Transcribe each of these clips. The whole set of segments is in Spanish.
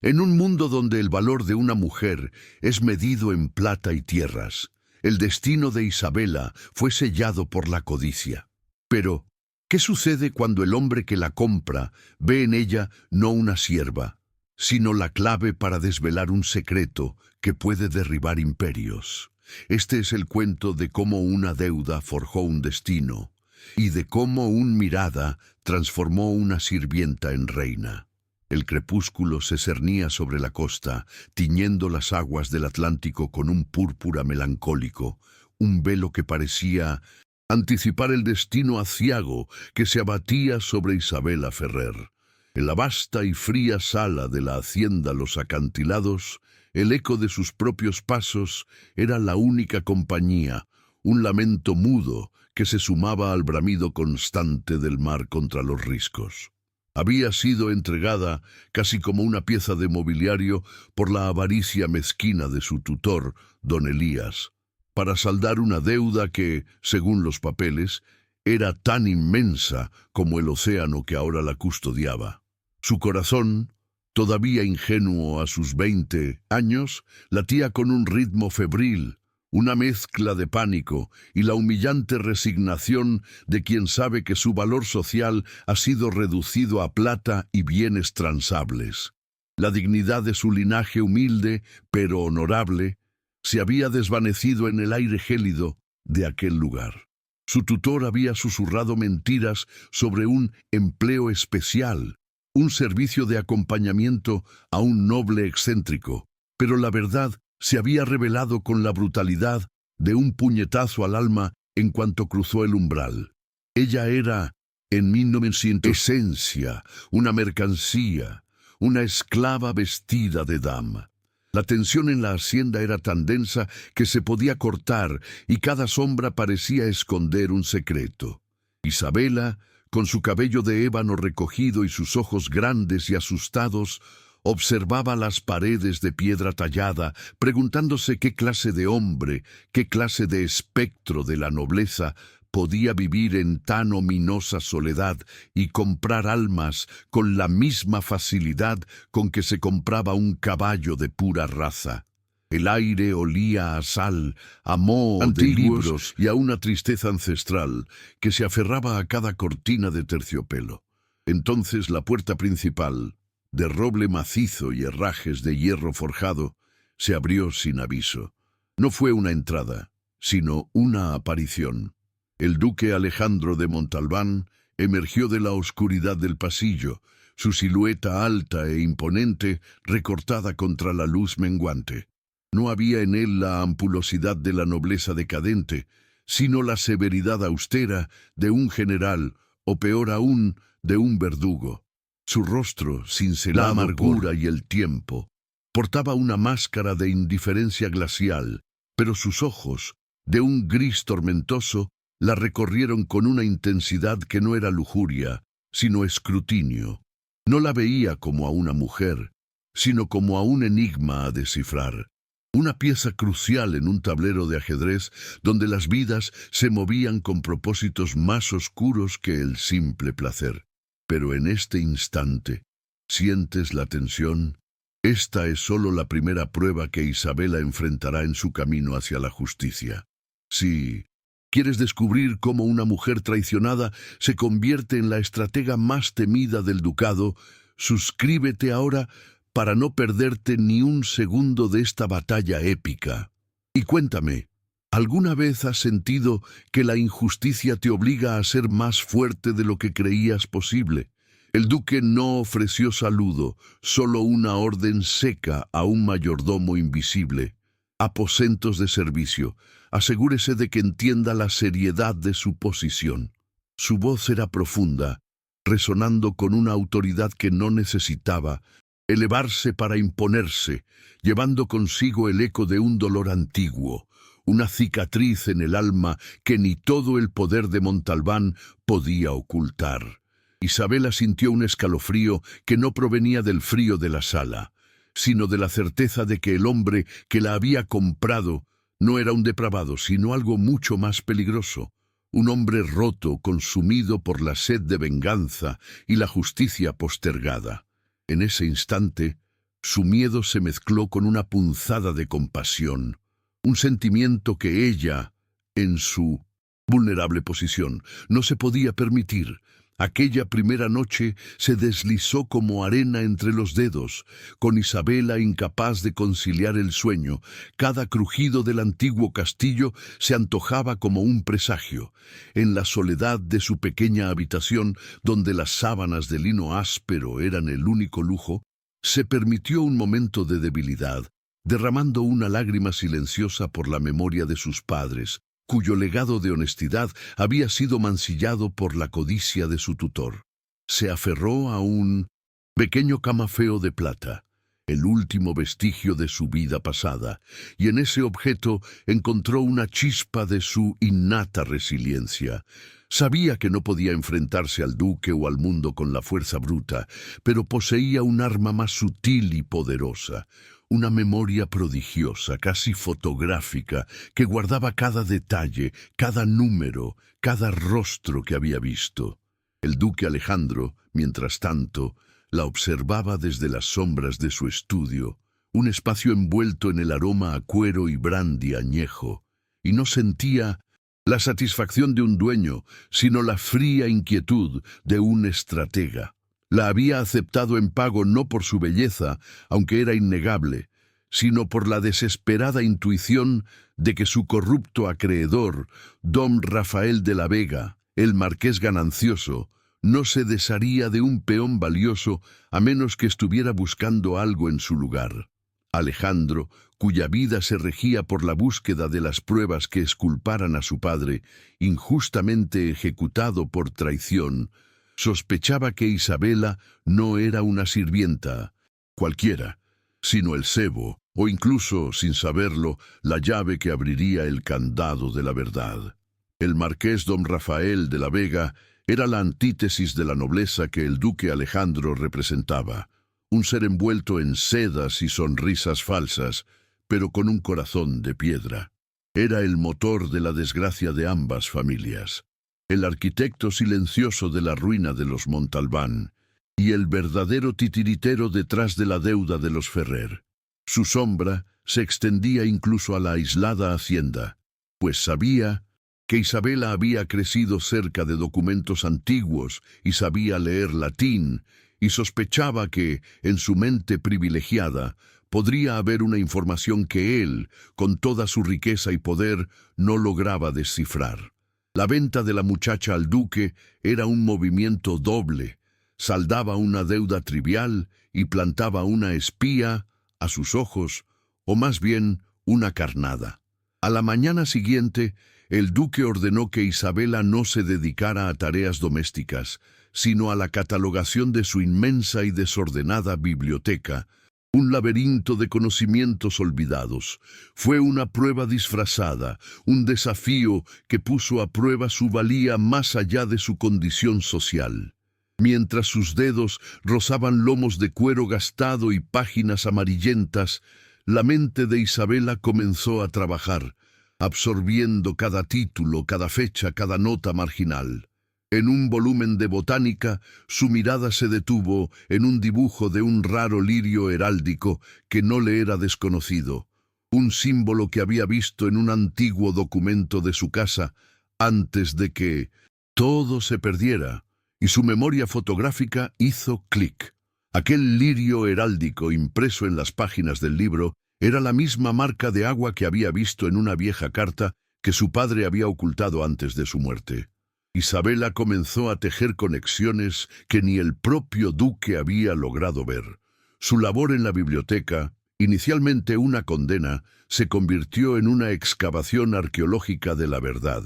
En un mundo donde el valor de una mujer es medido en plata y tierras, el destino de Isabela fue sellado por la codicia. Pero, ¿qué sucede cuando el hombre que la compra ve en ella no una sierva, sino la clave para desvelar un secreto que puede derribar imperios? Este es el cuento de cómo una deuda forjó un destino y de cómo una mirada transformó una sirvienta en reina. El crepúsculo se cernía sobre la costa, tiñendo las aguas del Atlántico con un púrpura melancólico, un velo que parecía anticipar el destino aciago que se abatía sobre Isabela Ferrer. En la vasta y fría sala de la hacienda Los Acantilados, el eco de sus propios pasos era la única compañía, un lamento mudo que se sumaba al bramido constante del mar contra los riscos. Había sido entregada, casi como una pieza de mobiliario, por la avaricia mezquina de su tutor, don Elías, para saldar una deuda que, según los papeles, era tan inmensa como el océano que ahora la custodiaba. Su corazón, todavía ingenuo a sus 20 años, latía con un ritmo febril, una mezcla de pánico y la humillante resignación de quien sabe que su valor social ha sido reducido a plata y bienes transables. La dignidad de su linaje humilde, pero honorable, se había desvanecido en el aire gélido de aquel lugar. Su tutor había susurrado mentiras sobre un empleo especial, un servicio de acompañamiento a un noble excéntrico, pero la verdad se había revelado con la brutalidad de un puñetazo al alma en cuanto cruzó el umbral. Ella era, en 1900, esencia, una mercancía, una esclava vestida de dama. La tensión en la hacienda era tan densa que se podía cortar y cada sombra parecía esconder un secreto. Isabela, con su cabello de ébano recogido y sus ojos grandes y asustados, observaba las paredes de piedra tallada, preguntándose qué clase de hombre, qué clase de espectro de la nobleza podía vivir en tan ominosa soledad y comprar almas con la misma facilidad con que se compraba un caballo de pura raza. El aire olía a sal, a moho de libros y a una tristeza ancestral que se aferraba a cada cortina de terciopelo. Entonces la puerta principal, de roble macizo y herrajes de hierro forjado, se abrió sin aviso. No fue una entrada, sino una aparición. El duque Alejandro de Montalbán emergió de la oscuridad del pasillo, su silueta alta e imponente recortada contra la luz menguante. No había en él la ampulosidad de la nobleza decadente, sino la severidad austera de un general, o peor aún, de un verdugo. Su rostro, cincelado la amargura y el tiempo, portaba una máscara de indiferencia glacial, pero sus ojos, de un gris tormentoso, la recorrieron con una intensidad que no era lujuria, sino escrutinio. No la veía como a una mujer, sino como a un enigma a descifrar. Una pieza crucial en un tablero de ajedrez donde las vidas se movían con propósitos más oscuros que el simple placer. Pero en este instante, ¿sientes la tensión? Esta es solo la primera prueba que Isabela enfrentará en su camino hacia la justicia. Si quieres descubrir cómo una mujer traicionada se convierte en la estratega más temida del ducado, suscríbete ahora para no perderte ni un segundo de esta batalla épica. Y cuéntame, ¿alguna vez has sentido que la injusticia te obliga a ser más fuerte de lo que creías posible? El duque no ofreció saludo, solo una orden seca a un mayordomo invisible. Aposentos de servicio. Asegúrese de que entienda la seriedad de su posición. Su voz era profunda, resonando con una autoridad que no necesitaba elevarse para imponerse, llevando consigo el eco de un dolor antiguo, una cicatriz en el alma que ni todo el poder de Montalbán podía ocultar. Isabela sintió un escalofrío que no provenía del frío de la sala, sino de la certeza de que el hombre que la había comprado no era un depravado, sino algo mucho más peligroso. Un hombre roto, consumido por la sed de venganza y la justicia postergada. En ese instante, Su miedo se mezcló con una punzada de compasión, un sentimiento que ella, en su vulnerable posición, no se podía permitir. Aquella primera noche se deslizó como arena entre los dedos, con Isabela incapaz de conciliar el sueño. Cada crujido del antiguo castillo se antojaba como un presagio. En la soledad de su pequeña habitación, donde las sábanas de lino áspero eran el único lujo, se permitió un momento de debilidad, derramando una lágrima silenciosa por la memoria de sus padres, cuyo legado de honestidad había sido mancillado por la codicia de su tutor. Se aferró a un pequeño camafeo de plata, el último vestigio de su vida pasada, y en ese objeto encontró una chispa de su innata resiliencia. Sabía que no podía enfrentarse al duque o al mundo con la fuerza bruta, pero poseía un arma más sutil y poderosa, una memoria prodigiosa, casi fotográfica, que guardaba cada detalle, cada número, cada rostro que había visto. El duque Alejandro, mientras tanto, la observaba desde las sombras de su estudio, un espacio envuelto en el aroma a cuero y brandy añejo, y no sentía la satisfacción de un dueño, sino la fría inquietud de un estratega. La había aceptado en pago no por su belleza, aunque era innegable, sino por la desesperada intuición de que su corrupto acreedor, don Rafael de la Vega, el marqués ganancioso, no se desharía de un peón valioso a menos que estuviera buscando algo en su lugar. Alejandro, cuya vida se regía por la búsqueda de las pruebas que exculparan a su padre, injustamente ejecutado por traición, sospechaba que Isabela no era una sirvienta cualquiera, sino el cebo, o incluso, sin saberlo, la llave que abriría el candado de la verdad. El marqués don Rafael de la Vega era la antítesis de la nobleza que el duque Alejandro representaba, un ser envuelto en sedas y sonrisas falsas, pero con un corazón de piedra. Era el motor de la desgracia de ambas familias, el arquitecto silencioso de la ruina de los Montalbán, y el verdadero titiritero detrás de la deuda de los Ferrer. Su sombra se extendía incluso a la aislada hacienda, pues sabía que Isabela había crecido cerca de documentos antiguos y sabía leer latín, y sospechaba que, en su mente privilegiada, podría haber una información que él, con toda su riqueza y poder, no lograba descifrar. La venta de la muchacha al duque era un movimiento doble, saldaba una deuda trivial y plantaba una espía a sus ojos, o más bien una carnada. A la mañana siguiente, el duque ordenó que Isabela no se dedicara a tareas domésticas, sino a la catalogación de su inmensa y desordenada biblioteca, un laberinto de conocimientos olvidados. Fue una prueba disfrazada, un desafío que puso a prueba su valía más allá de su condición social. Mientras sus dedos rozaban lomos de cuero gastado y páginas amarillentas, la mente de Isabela comenzó a trabajar, absorbiendo cada título, cada fecha, cada nota marginal. En un volumen de botánica, su mirada se detuvo en un dibujo de un raro lirio heráldico que no le era desconocido, un símbolo que había visto en un antiguo documento de su casa antes de que todo se perdiera, y su memoria fotográfica hizo clic. Aquel lirio heráldico impreso en las páginas del libro era la misma marca de agua que había visto en una vieja carta que su padre había ocultado antes de su muerte. Isabela comenzó a tejer conexiones que ni el propio duque había logrado ver. Su labor en la biblioteca, inicialmente una condena, se convirtió en una excavación arqueológica de la verdad,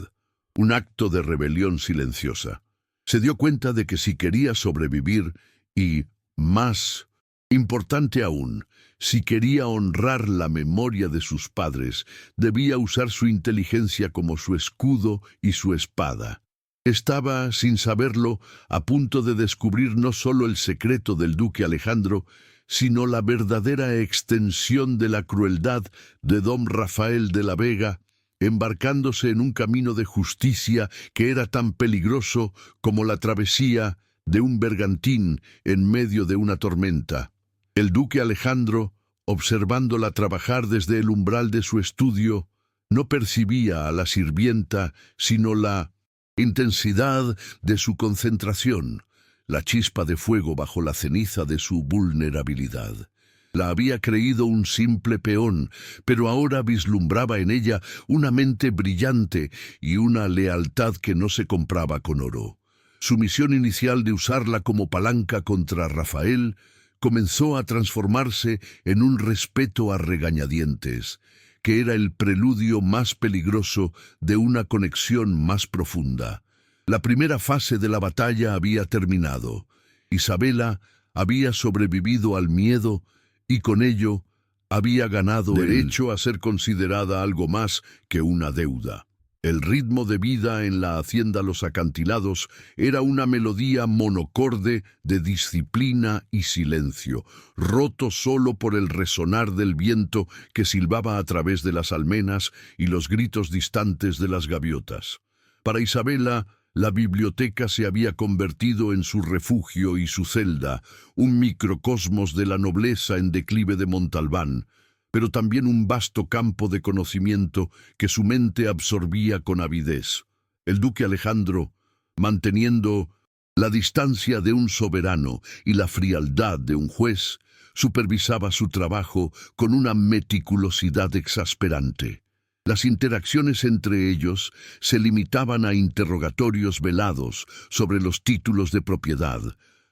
un acto de rebelión silenciosa. Se dio cuenta de que si quería sobrevivir y, más importante aún, si quería honrar la memoria de sus padres, debía usar su inteligencia como su escudo y su espada. Estaba, sin saberlo, a punto de descubrir no solo el secreto del duque Alejandro, sino la verdadera extensión de la crueldad de don Rafael de la Vega, embarcándose en un camino de justicia que era tan peligroso como la travesía de un bergantín en medio de una tormenta. El duque Alejandro, observándola trabajar desde el umbral de su estudio, no percibía a la sirvienta sino la intensidad de su concentración, la chispa de fuego bajo la ceniza de su vulnerabilidad. La había creído un simple peón, pero ahora vislumbraba en ella una mente brillante y una lealtad que no se compraba con oro. Su misión inicial de usarla como palanca contra Rafael comenzó a transformarse en un respeto a regañadientes, que era el preludio más peligroso de una conexión más profunda. La primera fase de la batalla había terminado. Isabela había sobrevivido al miedo y con ello había ganado derecho a ser considerada algo más que una deuda. El ritmo de vida en la hacienda Los Acantilados era una melodía monocorde de disciplina y silencio, roto solo por el resonar del viento que silbaba a través de las almenas y los gritos distantes de las gaviotas. Para Isabela, la biblioteca se había convertido en su refugio y su celda, un microcosmos de la nobleza en declive de Montalbán, pero también un vasto campo de conocimiento que su mente absorbía con avidez. El duque Alejandro, manteniendo la distancia de un soberano y la frialdad de un juez, supervisaba su trabajo con una meticulosidad exasperante. Las interacciones entre ellos se limitaban a interrogatorios velados sobre los títulos de propiedad,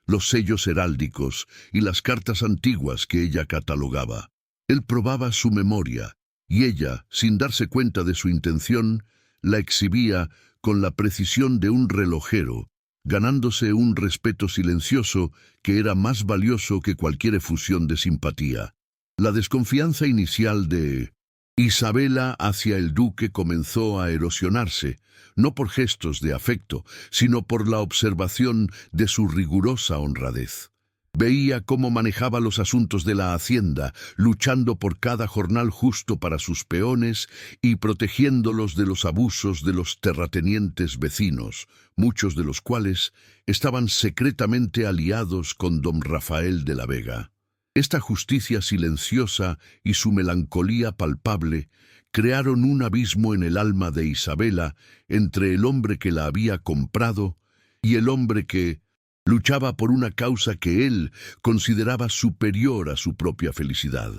los sellos heráldicos y las cartas antiguas que ella catalogaba. Él probaba su memoria, y ella, sin darse cuenta de su intención, la exhibía con la precisión de un relojero, ganándose un respeto silencioso que era más valioso que cualquier efusión de simpatía. La desconfianza inicial de Isabela hacia el duque comenzó a erosionarse, no por gestos de afecto, sino por la observación de su rigurosa honradez. Veía cómo manejaba los asuntos de la hacienda, luchando por cada jornal justo para sus peones y protegiéndolos de los abusos de los terratenientes vecinos, muchos de los cuales estaban secretamente aliados con don Rafael de la Vega. Esta justicia silenciosa y su melancolía palpable crearon un abismo en el alma de Isabela entre el hombre que la había comprado y el hombre que luchaba por una causa que él consideraba superior a su propia felicidad.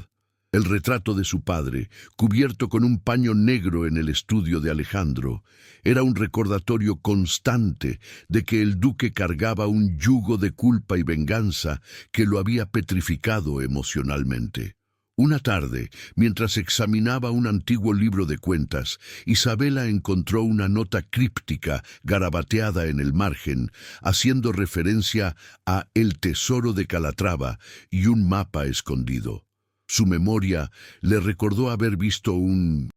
El retrato de su padre, cubierto con un paño negro en el estudio de Alejandro, era un recordatorio constante de que el duque cargaba un yugo de culpa y venganza que lo había petrificado emocionalmente. Una tarde, mientras examinaba un antiguo libro de cuentas, Isabela encontró una nota críptica garabateada en el margen, haciendo referencia a el tesoro de Calatrava y un mapa escondido. Su memoria le recordó haber visto un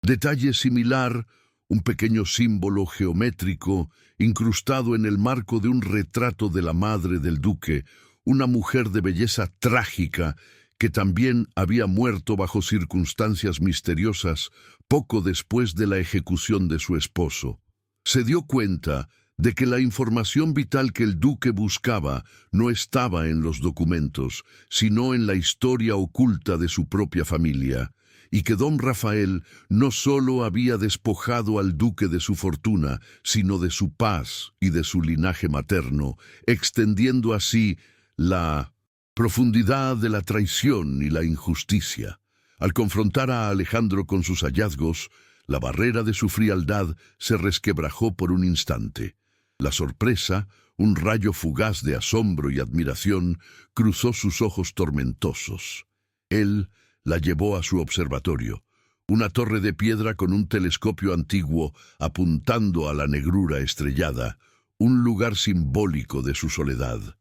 detalle similar, un pequeño símbolo geométrico incrustado en el marco de un retrato de la madre del duque, una mujer de belleza trágica que también había muerto bajo circunstancias misteriosas poco después de la ejecución de su esposo. Se dio cuenta de que la información vital que el duque buscaba no estaba en los documentos, sino en la historia oculta de su propia familia, y que don Rafael no solo había despojado al duque de su fortuna, sino de su paz y de su linaje materno, extendiendo así la profundidad de la traición y la injusticia. Al confrontar a Alejandro con sus hallazgos, la barrera de su frialdad se resquebrajó por un instante. La sorpresa, un rayo fugaz de asombro y admiración, cruzó sus ojos tormentosos. Él la llevó a su observatorio, una torre de piedra con un telescopio antiguo apuntando a la negrura estrellada, un lugar simbólico de su soledad.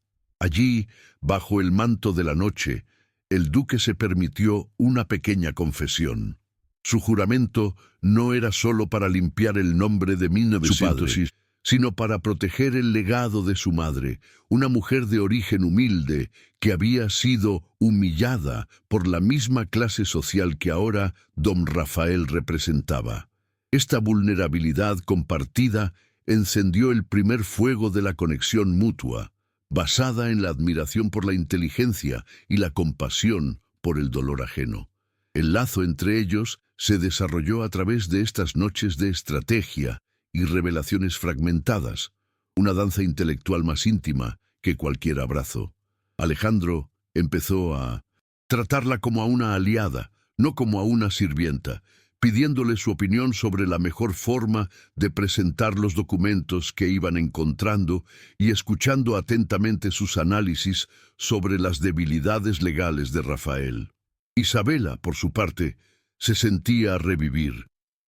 Allí, bajo el manto de la noche, el duque se permitió una pequeña confesión. Su juramento no era solo para limpiar el nombre de 1900, sino para proteger el legado de su madre, una mujer de origen humilde que había sido humillada por la misma clase social que ahora don Rafael representaba. Esta vulnerabilidad compartida encendió el primer fuego de la conexión mutua. basada en la admiración por la inteligencia y la compasión por el dolor ajeno. El lazo entre ellos se desarrolló a través de estas noches de estrategia y revelaciones fragmentadas, una danza intelectual más íntima que cualquier abrazo. Alejandro empezó a tratarla como a una aliada, no como a una sirvienta, pidiéndole su opinión sobre la mejor forma de presentar los documentos que iban encontrando y escuchando atentamente sus análisis sobre las debilidades legales de Rafael. Isabela, por su parte, se sentía revivir.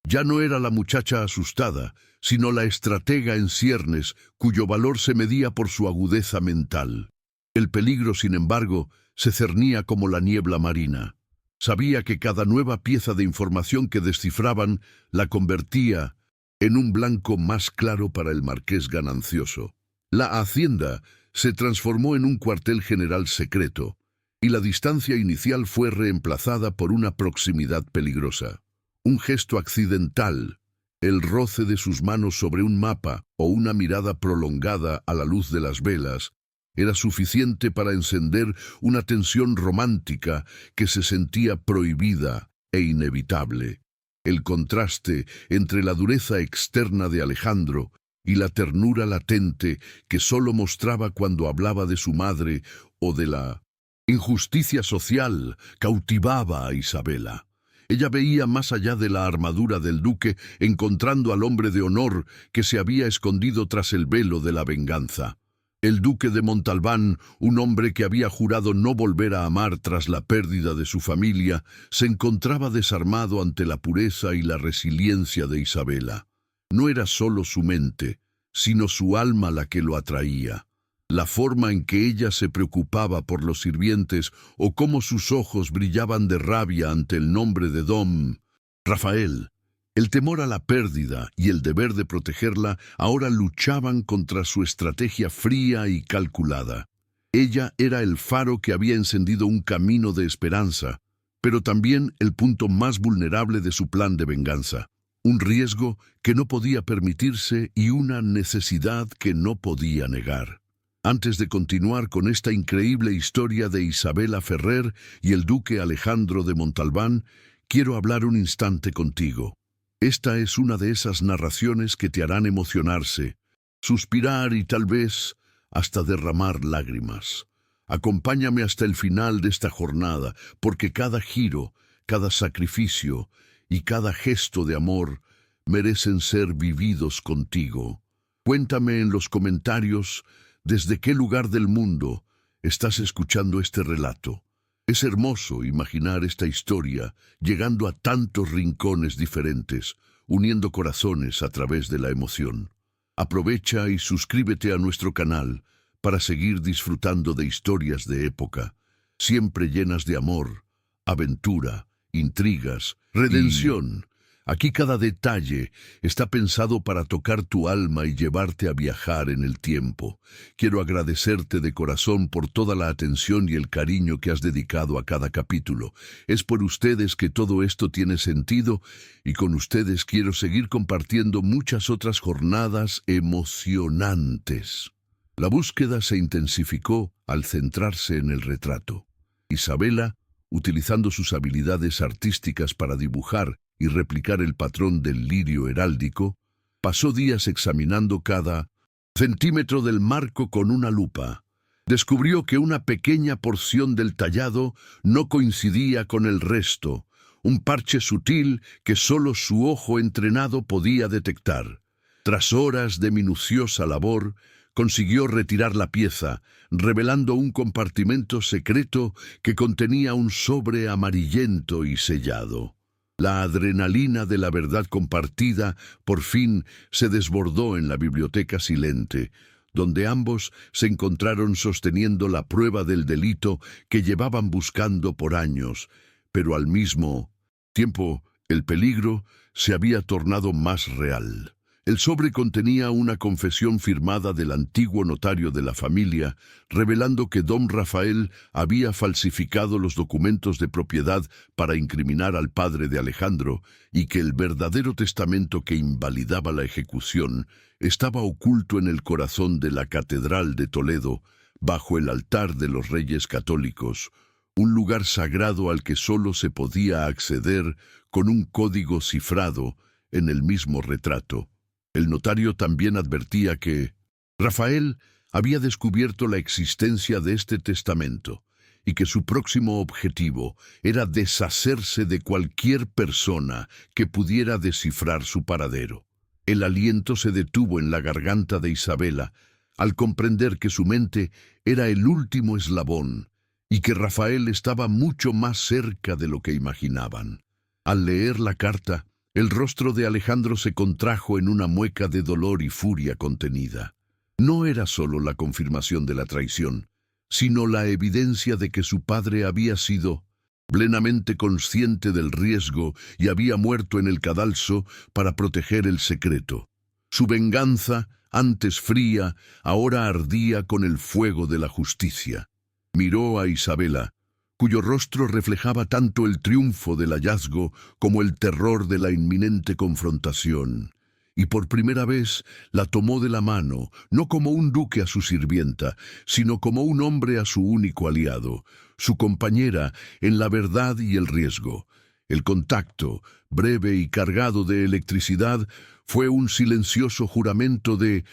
Ya no era la muchacha asustada, sino la estratega en ciernes, cuyo valor se medía por su agudeza mental. El peligro, sin embargo, se cernía como la niebla marina. Sabía que cada nueva pieza de información que descifraban la convertía en un blanco más claro para el marqués ganancioso. La hacienda se transformó en un cuartel general secreto, y la distancia inicial fue reemplazada por una proximidad peligrosa. Un gesto accidental, el roce de sus manos sobre un mapa o una mirada prolongada a la luz de las velas, era suficiente para encender una tensión romántica que se sentía prohibida e inevitable. El contraste entre la dureza externa de Alejandro y la ternura latente que solo mostraba cuando hablaba de su madre o de la injusticia social cautivaba a Isabela. Ella veía más allá de la armadura del duque, encontrando al hombre de honor que se había escondido tras el velo de la venganza. El duque de Montalbán, un hombre que había jurado no volver a amar tras la pérdida de su familia, se encontraba desarmado ante la pureza y la resiliencia de Isabela. No era solo su mente, sino su alma la que lo atraía. La forma en que ella se preocupaba por los sirvientes o cómo sus ojos brillaban de rabia ante el nombre de Don Rafael. El temor a la pérdida y el deber de protegerla ahora luchaban contra su estrategia fría y calculada. Ella era el faro que había encendido un camino de esperanza, pero también el punto más vulnerable de su plan de venganza. Un riesgo que no podía permitirse y una necesidad que no podía negar. Antes de continuar con esta increíble historia de Isabela Ferrer y el duque Alejandro de Montalbán, quiero hablar un instante contigo. Esta es una de esas narraciones que te harán emocionarse, suspirar y tal vez hasta derramar lágrimas. Acompáñame hasta el final de esta jornada, porque cada giro, cada sacrificio y cada gesto de amor merecen ser vividos contigo. Cuéntame en los comentarios desde qué lugar del mundo estás escuchando este relato. Es hermoso imaginar esta historia llegando a tantos rincones diferentes, uniendo corazones a través de la emoción. Aprovecha y suscríbete a nuestro canal para seguir disfrutando de historias de época, siempre llenas de amor, aventura, intrigas, redención. Aquí cada detalle está pensado para tocar tu alma y llevarte a viajar en el tiempo. Quiero agradecerte de corazón por toda la atención y el cariño que has dedicado a cada capítulo. Es por ustedes que todo esto tiene sentido y con ustedes quiero seguir compartiendo muchas otras jornadas emocionantes. La búsqueda se intensificó al centrarse en el retrato. Isabela, utilizando sus habilidades artísticas para dibujar y replicar el patrón del lirio heráldico, pasó días examinando cada centímetro del marco con una lupa. Descubrió que una pequeña porción del tallado no coincidía con el resto, un parche sutil que solo su ojo entrenado podía detectar. Tras horas de minuciosa labor, consiguió retirar la pieza, revelando un compartimento secreto que contenía un sobre amarillento y sellado. La adrenalina de la verdad compartida por fin se desbordó en la biblioteca silente, donde ambos se encontraron sosteniendo la prueba del delito que llevaban buscando por años, pero al mismo tiempo el peligro se había tornado más real. El sobre contenía una confesión firmada del antiguo notario de la familia, revelando que don Rafael había falsificado los documentos de propiedad para incriminar al padre de Alejandro y que el verdadero testamento que invalidaba la ejecución estaba oculto en el corazón de la Catedral de Toledo, bajo el altar de los Reyes Católicos, un lugar sagrado al que solo se podía acceder con un código cifrado en el mismo retrato. El notario también advertía que Rafael había descubierto la existencia de este testamento y que su próximo objetivo era deshacerse de cualquier persona que pudiera descifrar su paradero. El aliento se detuvo en la garganta de Isabela al comprender que su mente era el último eslabón y que Rafael estaba mucho más cerca de lo que imaginaban. Al leer la carta, el rostro de Alejandro se contrajo en una mueca de dolor y furia contenida. No era solo la confirmación de la traición, sino la evidencia de que su padre había sido plenamente consciente del riesgo y había muerto en el cadalso para proteger el secreto. Su venganza, antes fría, ahora ardía con el fuego de la justicia. Miró a Isabela, cuyo rostro reflejaba tanto el triunfo del hallazgo como el terror de la inminente confrontación. Y por primera vez la tomó de la mano, no como un duque a su sirvienta, sino como un hombre a su único aliado, su compañera en la verdad y el riesgo. El contacto, breve y cargado de electricidad, fue un silencioso juramento de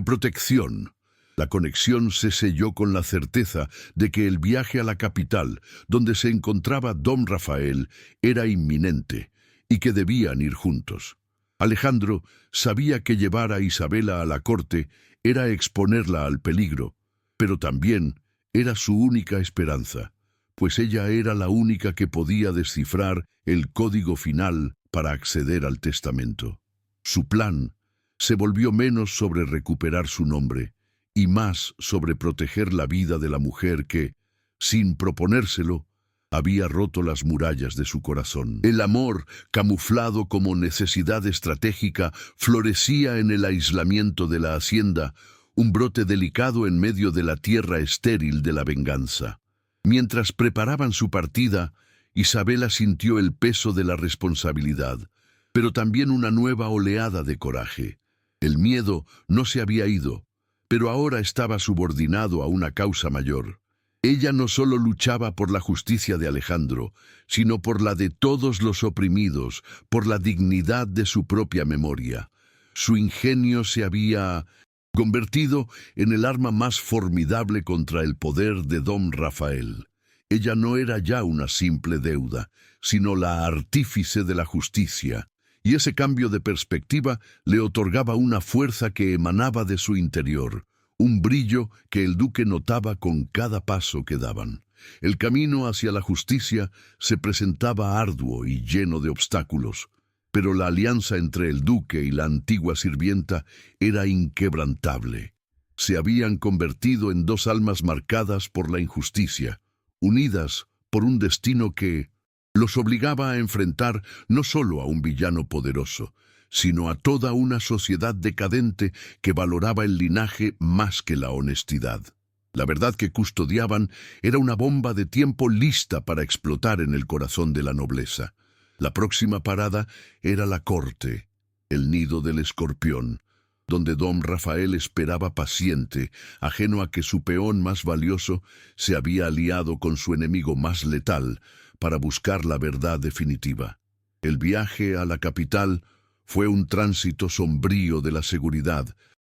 protección. La conexión se selló con la certeza de que el viaje a la capital, donde se encontraba don Rafael, era inminente y que debían ir juntos. Alejandro sabía que llevar a Isabela a la corte era exponerla al peligro, pero también era su única esperanza, pues ella era la única que podía descifrar el código final para acceder al testamento. Su plan se volvió menos sobre recuperar su nombre y más sobre proteger la vida de la mujer que, sin proponérselo, había roto las murallas de su corazón. El amor, camuflado como necesidad estratégica, florecía en el aislamiento de la hacienda, un brote delicado en medio de la tierra estéril de la venganza. Mientras preparaban su partida, Isabela sintió el peso de la responsabilidad, pero también una nueva oleada de coraje. El miedo no se había ido, pero ahora estaba subordinado a una causa mayor. Ella no solo luchaba por la justicia de Alejandro, sino por la de todos los oprimidos, por la dignidad de su propia memoria. Su ingenio se había convertido en el arma más formidable contra el poder de don Rafael. Ella no era ya una simple deuda, sino la artífice de la justicia, y ese cambio de perspectiva le otorgaba una fuerza que emanaba de su interior, un brillo que el duque notaba con cada paso que daban. El camino hacia la justicia se presentaba arduo y lleno de obstáculos, pero la alianza entre el duque y la antigua sirvienta era inquebrantable. Se habían convertido en dos almas marcadas por la injusticia, unidas por un destino que los obligaba a enfrentar no solo a un villano poderoso, sino a toda una sociedad decadente que valoraba el linaje más que la honestidad. La verdad que custodiaban era una bomba de tiempo lista para explotar en el corazón de la nobleza. La próxima parada era la corte, el nido del escorpión, donde don Rafael esperaba paciente, ajeno a que su peón más valioso se había aliado con su enemigo más letal para buscar la verdad definitiva. El viaje a la capital fue un tránsito sombrío de la seguridad,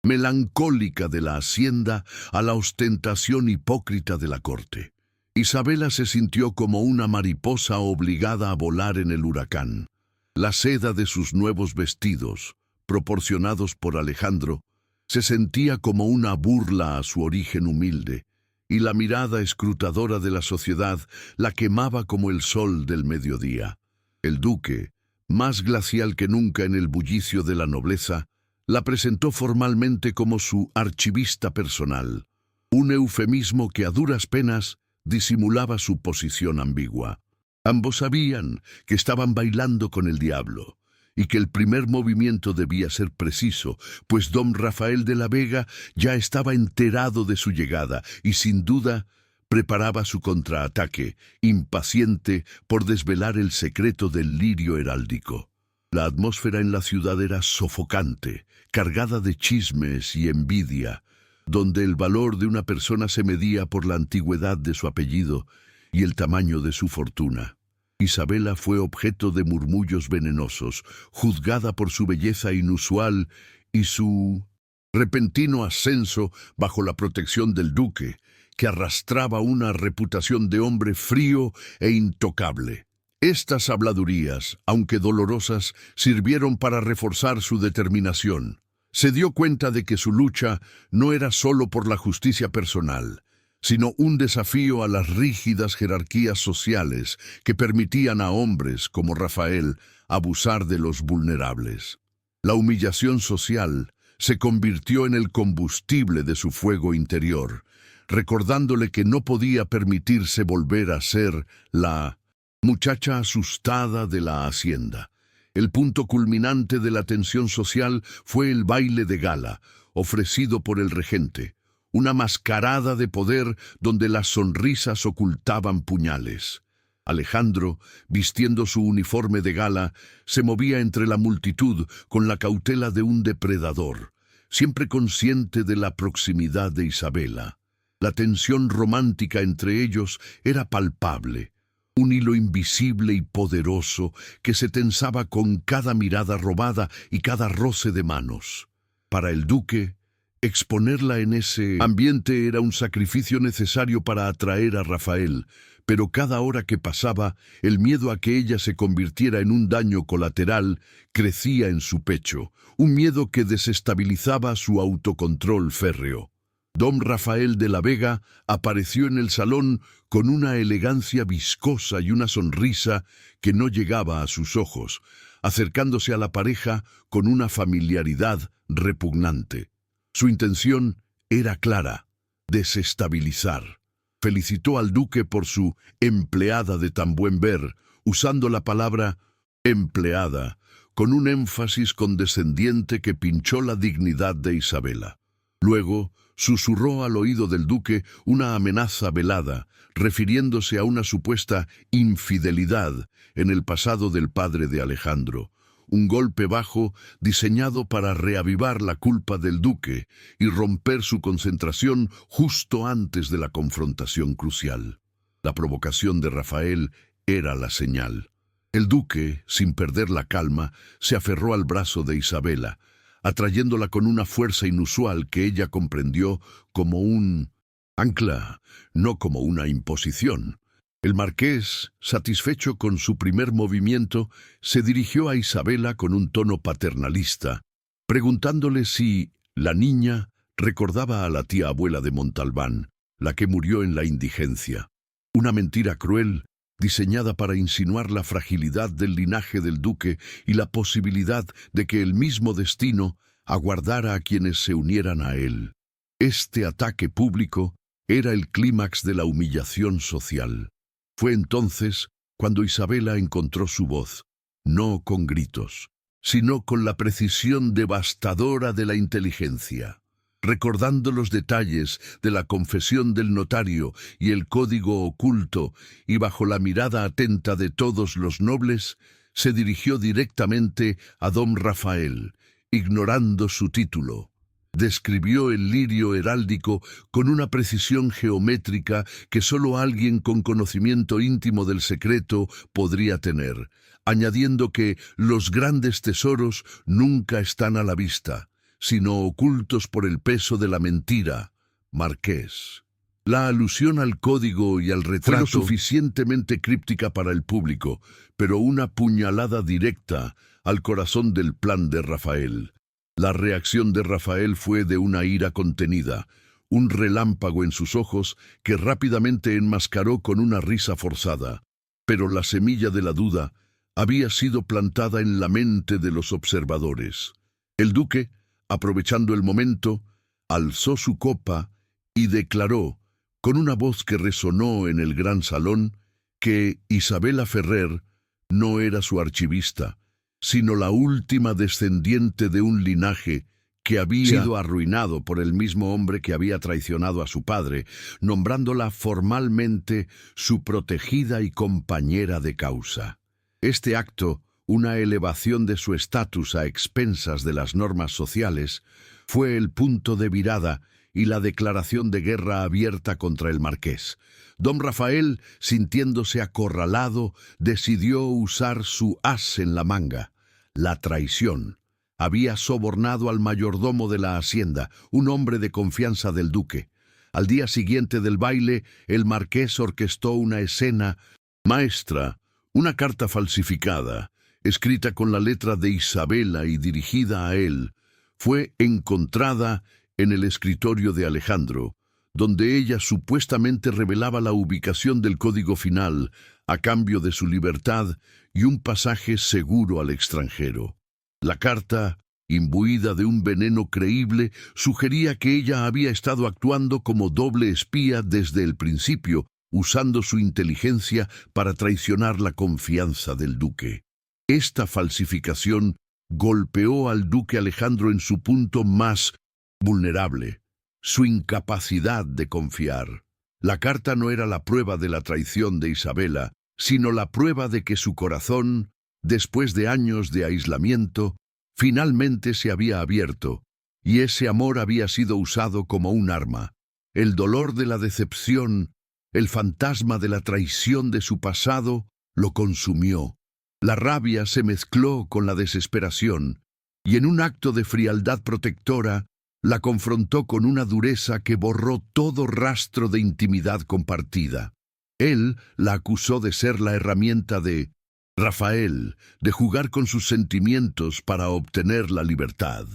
melancólica de la hacienda a la ostentación hipócrita de la corte. Isabela se sintió como una mariposa obligada a volar en el huracán. La seda de sus nuevos vestidos, proporcionados por Alejandro, se sentía como una burla a su origen humilde, y la mirada escrutadora de la sociedad la quemaba como el sol del mediodía. El duque, más glacial que nunca en el bullicio de la nobleza, la presentó formalmente como su archivista personal, un eufemismo que a duras penas disimulaba su posición ambigua. Ambos sabían que estaban bailando con el diablo, y que el primer movimiento debía ser preciso, pues don Rafael de la Vega ya estaba enterado de su llegada y sin duda preparaba su contraataque, impaciente por desvelar el secreto del lirio heráldico. La atmósfera en la ciudad era sofocante, cargada de chismes y envidia. donde el valor de una persona se medía por la antigüedad de su apellido y el tamaño de su fortuna. Isabela fue objeto de murmullos venenosos, juzgada por su belleza inusual y su repentino ascenso bajo la protección del duque, que arrastraba una reputación de hombre frío e intocable. Estas habladurías, aunque dolorosas, sirvieron para reforzar su determinación. Se dio cuenta de que su lucha no era solo por la justicia personal, sino un desafío a las rígidas jerarquías sociales que permitían a hombres como Rafael abusar de los vulnerables. La humillación social se convirtió en el combustible de su fuego interior, recordándole que no podía permitirse volver a ser la muchacha asustada de la hacienda. El punto culminante de la tensión social fue el baile de gala, ofrecido por el regente, una mascarada de poder donde las sonrisas ocultaban puñales. Alejandro, vistiendo su uniforme de gala, se movía entre la multitud con la cautela de un depredador, siempre consciente de la proximidad de Isabela. La tensión romántica entre ellos era palpable, un hilo invisible y poderoso que se tensaba con cada mirada robada y cada roce de manos. Para el duque, exponerla en ese ambiente era un sacrificio necesario para atraer a Rafael, pero cada hora que pasaba, el miedo a que ella se convirtiera en un daño colateral crecía en su pecho, un miedo que desestabilizaba su autocontrol férreo. Don Rafael de la Vega apareció en el salón con una elegancia viscosa y una sonrisa que no llegaba a sus ojos, acercándose a la pareja con una familiaridad repugnante. Su intención era clara: desestabilizar. Felicitó al duque por su empleada de tan buen ver, usando la palabra empleada con un énfasis condescendiente que pinchó la dignidad de Isabela. Luego, susurró al oído del duque una amenaza velada, refiriéndose a una supuesta infidelidad en el pasado del padre de Alejandro, un golpe bajo diseñado para reavivar la culpa del duque y romper su concentración justo antes de la confrontación crucial. La provocación de Rafael era la señal. El duque, sin perder la calma, se aferró al brazo de Isabela, atrayéndola con una fuerza inusual que ella comprendió como un ancla, no como una imposición. El marqués, satisfecho con su primer movimiento, se dirigió a Isabela con un tono paternalista, preguntándole si la niña recordaba a la tía abuela de Montalbán, la que murió en la indigencia. Una mentira cruel, diseñada para insinuar la fragilidad del linaje del duque y la posibilidad de que el mismo destino aguardara a quienes se unieran a él. Este ataque público era el clímax de la humillación social. Fue entonces cuando Isabela encontró su voz, no con gritos, sino con la precisión devastadora de la inteligencia. Recordando los detalles de la confesión del notario y el código oculto, y bajo la mirada atenta de todos los nobles, se dirigió directamente a don Rafael, ignorando su título. Describió el lirio heráldico con una precisión geométrica que solo alguien con conocimiento íntimo del secreto podría tener, añadiendo que los grandes tesoros nunca están a la vista, sino ocultos por el peso de la mentira, marqués. La alusión al código y al retrato fue lo suficientemente críptica para el público, pero una puñalada directa al corazón del plan de Rafael. La reacción de Rafael fue de una ira contenida, un relámpago en sus ojos que rápidamente enmascaró con una risa forzada. Pero la semilla de la duda había sido plantada en la mente de los observadores. El duque, aprovechando el momento, alzó su copa y declaró, con una voz que resonó en el gran salón, que Isabela Ferrer no era su archivista, sino la última descendiente de un linaje que había sido arruinado por el mismo hombre que había traicionado a su padre, nombrándola formalmente su protegida y compañera de causa. Este acto, una elevación de su estatus a expensas de las normas sociales, fue el punto de virada y la declaración de guerra abierta contra el marqués. Don Rafael, sintiéndose acorralado, decidió usar su as en la manga: la traición. Había sobornado al mayordomo de la hacienda, un hombre de confianza del duque. Al día siguiente del baile, el marqués orquestó una escena maestra, una carta falsificada, escrita con la letra de Isabela y dirigida a él, fue encontrada en el escritorio de Alejandro, donde ella supuestamente revelaba la ubicación del código final a cambio de su libertad y un pasaje seguro al extranjero. La carta, imbuida de un veneno creíble, sugería que ella había estado actuando como doble espía desde el principio, usando su inteligencia para traicionar la confianza del duque. Esta falsificación golpeó al duque Alejandro en su punto más vulnerable: su incapacidad de confiar. La carta no era la prueba de la traición de Isabela, sino la prueba de que su corazón, después de años de aislamiento, finalmente se había abierto, y ese amor había sido usado como un arma. El dolor de la decepción, el fantasma de la traición de su pasado, lo consumió. La rabia se mezcló con la desesperación, y en un acto de frialdad protectora, la confrontó con una dureza que borró todo rastro de intimidad compartida. Él la acusó de ser la herramienta de Rafael, de jugar con sus sentimientos para obtener la libertad.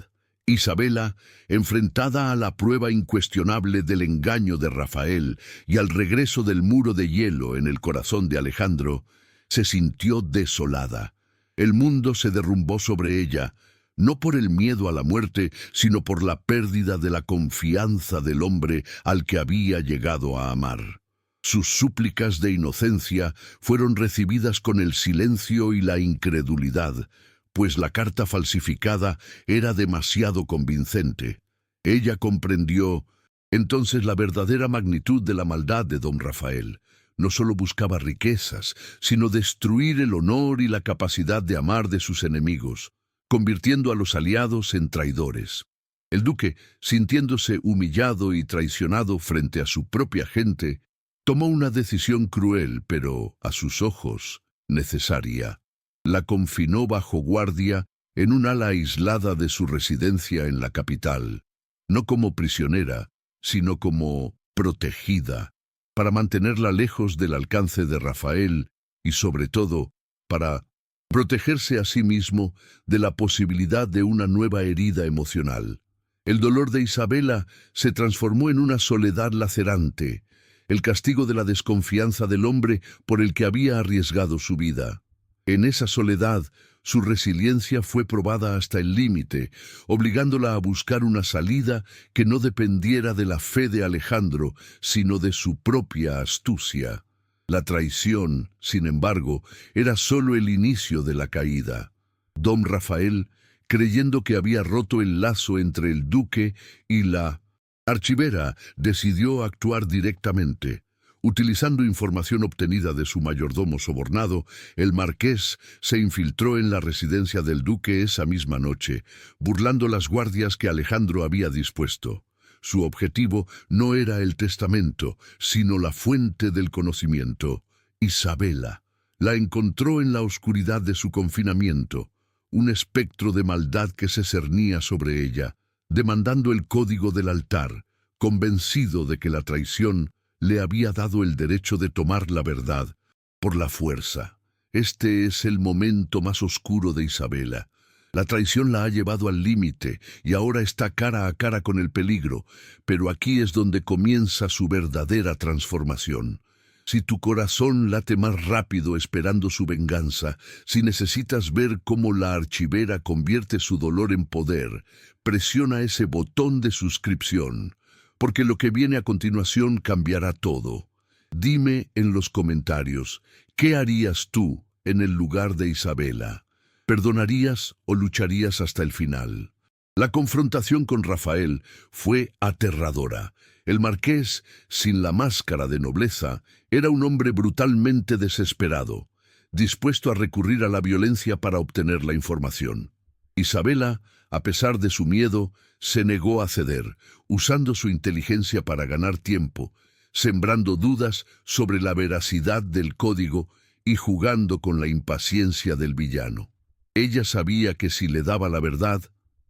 Isabela, enfrentada a la prueba incuestionable del engaño de Rafael y al regreso del muro de hielo en el corazón de Alejandro, se sintió desolada. El mundo se derrumbó sobre ella, no por el miedo a la muerte, sino por la pérdida de la confianza del hombre al que había llegado a amar. Sus súplicas de inocencia fueron recibidas con el silencio y la incredulidad, pues la carta falsificada era demasiado convincente. Ella comprendió entonces la verdadera magnitud de la maldad de don Rafael. No solo buscaba riquezas, sino destruir el honor y la capacidad de amar de sus enemigos, convirtiendo a los aliados en traidores. El duque, sintiéndose humillado y traicionado frente a su propia gente, tomó una decisión cruel, pero, a sus ojos, necesaria. La confinó bajo guardia en un ala aislada de su residencia en la capital, no como prisionera, sino como protegida, para mantenerla lejos del alcance de Rafael y, sobre todo, para protegerse a sí mismo de la posibilidad de una nueva herida emocional. El dolor de Isabela se transformó en una soledad lacerante, el castigo de la desconfianza del hombre por el que había arriesgado su vida. En esa soledad, su resiliencia fue probada hasta el límite, obligándola a buscar una salida que no dependiera de la fe de Alejandro, sino de su propia astucia. La traición, sin embargo, era solo el inicio de la caída. Don Rafael, creyendo que había roto el lazo entre el duque y la archivera, decidió actuar directamente. Utilizando información obtenida de su mayordomo sobornado, el marqués se infiltró en la residencia del duque esa misma noche, burlando las guardias que Alejandro había dispuesto. Su objetivo no era el testamento, sino la fuente del conocimiento, Isabela. La encontró en la oscuridad de su confinamiento, un espectro de maldad que se cernía sobre ella, demandando el código del altar, convencido de que la traición le había dado el derecho de tomar la verdad por la fuerza. Este es el momento más oscuro de Isabela. La traición la ha llevado al límite y ahora está cara a cara con el peligro, pero aquí es donde comienza su verdadera transformación. Si tu corazón late más rápido esperando su venganza, si necesitas ver cómo la archivera convierte su dolor en poder, presiona ese botón de suscripción, porque lo que viene a continuación cambiará todo. Dime en los comentarios, ¿qué harías tú en el lugar de Isabela? ¿Perdonarías o lucharías hasta el final? La confrontación con Rafael fue aterradora. El marqués, sin la máscara de nobleza, era un hombre brutalmente desesperado, dispuesto a recurrir a la violencia para obtener la información. Isabela, a pesar de su miedo, se negó a ceder, usando su inteligencia para ganar tiempo, sembrando dudas sobre la veracidad del código y jugando con la impaciencia del villano. Ella sabía que si le daba la verdad,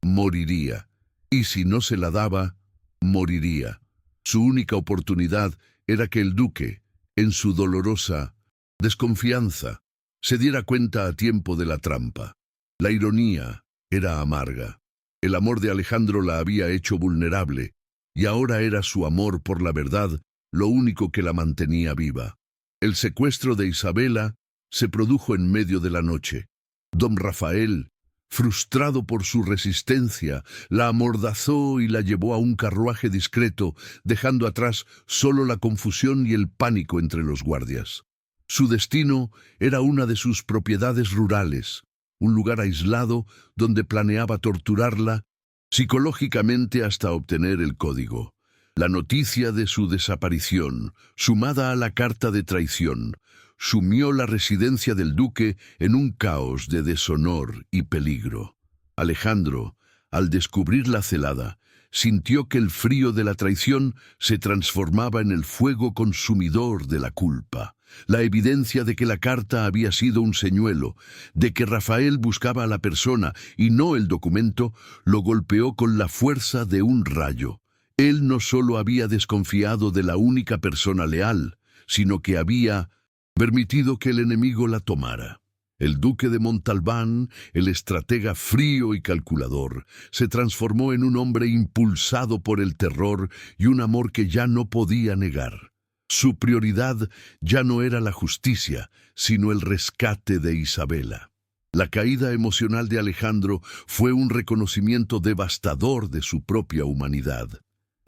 moriría, y si no se la daba, moriría. Su única oportunidad era que el duque, en su dolorosa desconfianza, se diera cuenta a tiempo de la trampa. La ironía era amarga. El amor de Alejandro la había hecho vulnerable, y ahora era su amor por la verdad lo único que la mantenía viva. El secuestro de Isabela se produjo en medio de la noche. Don Rafael, frustrado por su resistencia, la amordazó y la llevó a un carruaje discreto, dejando atrás solo la confusión y el pánico entre los guardias. Su destino era una de sus propiedades rurales, un lugar aislado donde planeaba torturarla psicológicamente hasta obtener el código. La noticia de su desaparición, sumada a la carta de traición, sumió la residencia del duque en un caos de deshonor y peligro. Alejandro, al descubrir la celada, sintió que el frío de la traición se transformaba en el fuego consumidor de la culpa. La evidencia de que la carta había sido un señuelo, de que Rafael buscaba a la persona y no el documento, lo golpeó con la fuerza de un rayo. Él no solo había desconfiado de la única persona leal, sino que había permitido que el enemigo la tomara. El duque de Montalbán, el estratega frío y calculador, se transformó en un hombre impulsado por el terror y un amor que ya no podía negar. Su prioridad ya no era la justicia, sino el rescate de Isabela. La caída emocional de Alejandro fue un reconocimiento devastador de su propia humanidad.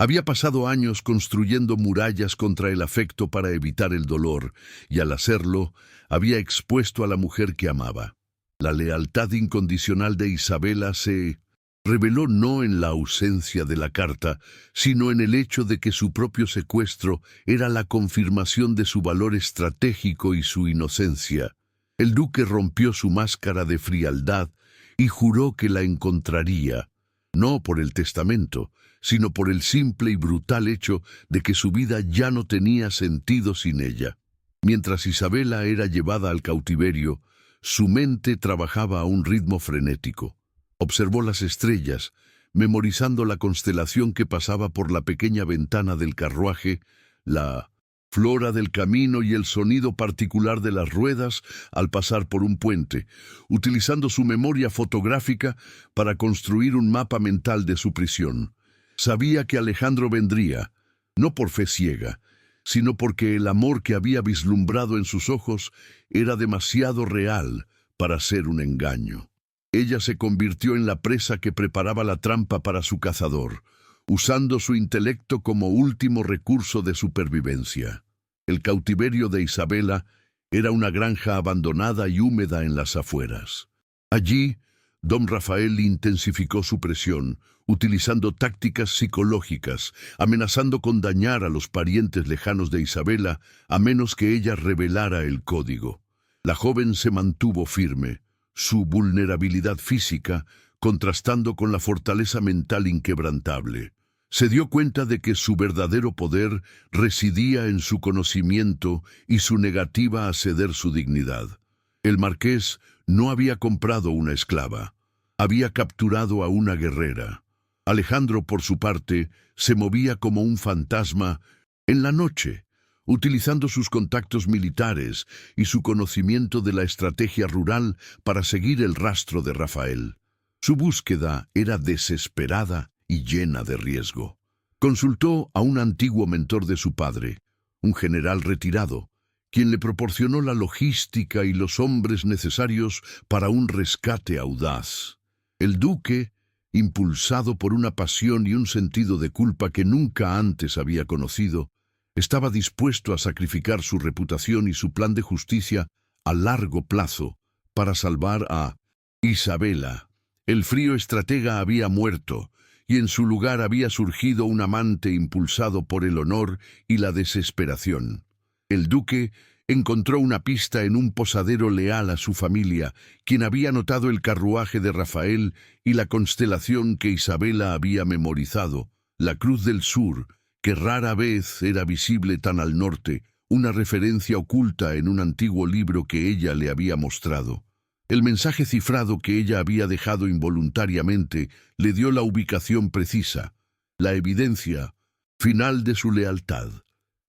Había pasado años construyendo murallas contra el afecto para evitar el dolor, y al hacerlo, había expuesto a la mujer que amaba. La lealtad incondicional de Isabela se reveló no en la ausencia de la carta, sino en el hecho de que su propio secuestro era la confirmación de su valor estratégico y su inocencia. El duque rompió su máscara de frialdad y juró que la encontraría, no por el testamento, sino por el simple y brutal hecho de que su vida ya no tenía sentido sin ella. Mientras Isabela era llevada al cautiverio, su mente trabajaba a un ritmo frenético. Observó las estrellas, memorizando la constelación que pasaba por la pequeña ventana del carruaje, la flora del camino y el sonido particular de las ruedas al pasar por un puente, utilizando su memoria fotográfica para construir un mapa mental de su prisión. Sabía que Alejandro vendría, no por fe ciega, sino porque el amor que había vislumbrado en sus ojos era demasiado real para ser un engaño. Ella se convirtió en la presa que preparaba la trampa para su cazador, usando su intelecto como último recurso de supervivencia. El cautiverio de Isabela era una granja abandonada y húmeda en las afueras. Allí, don Rafael intensificó su presión, utilizando tácticas psicológicas, amenazando con dañar a los parientes lejanos de Isabela a menos que ella revelara el código. La joven se mantuvo firme, su vulnerabilidad física contrastando con la fortaleza mental inquebrantable. Se dio cuenta de que su verdadero poder residía en su conocimiento y su negativa a ceder su dignidad. El marqués no había comprado una esclava, había capturado a una guerrera. Alejandro, por su parte, se movía como un fantasma en la noche, utilizando sus contactos militares y su conocimiento de la estrategia rural para seguir el rastro de Rafael. Su búsqueda era desesperada y llena de riesgo. Consultó a un antiguo mentor de su padre, un general retirado, quien le proporcionó la logística y los hombres necesarios para un rescate audaz. El duque, impulsado por una pasión y un sentido de culpa que nunca antes había conocido, estaba dispuesto a sacrificar su reputación y su plan de justicia a largo plazo para salvar a Isabela. El frío estratega había muerto, y en su lugar había surgido un amante impulsado por el honor y la desesperación. El duque encontró una pista en un posadero leal a su familia, quien había notado el carruaje de Rafael y la constelación que Isabela había memorizado, la Cruz del Sur, que rara vez era visible tan al norte, una referencia oculta en un antiguo libro que ella le había mostrado. El mensaje cifrado que ella había dejado involuntariamente le dio la ubicación precisa, la evidencia final de su lealtad.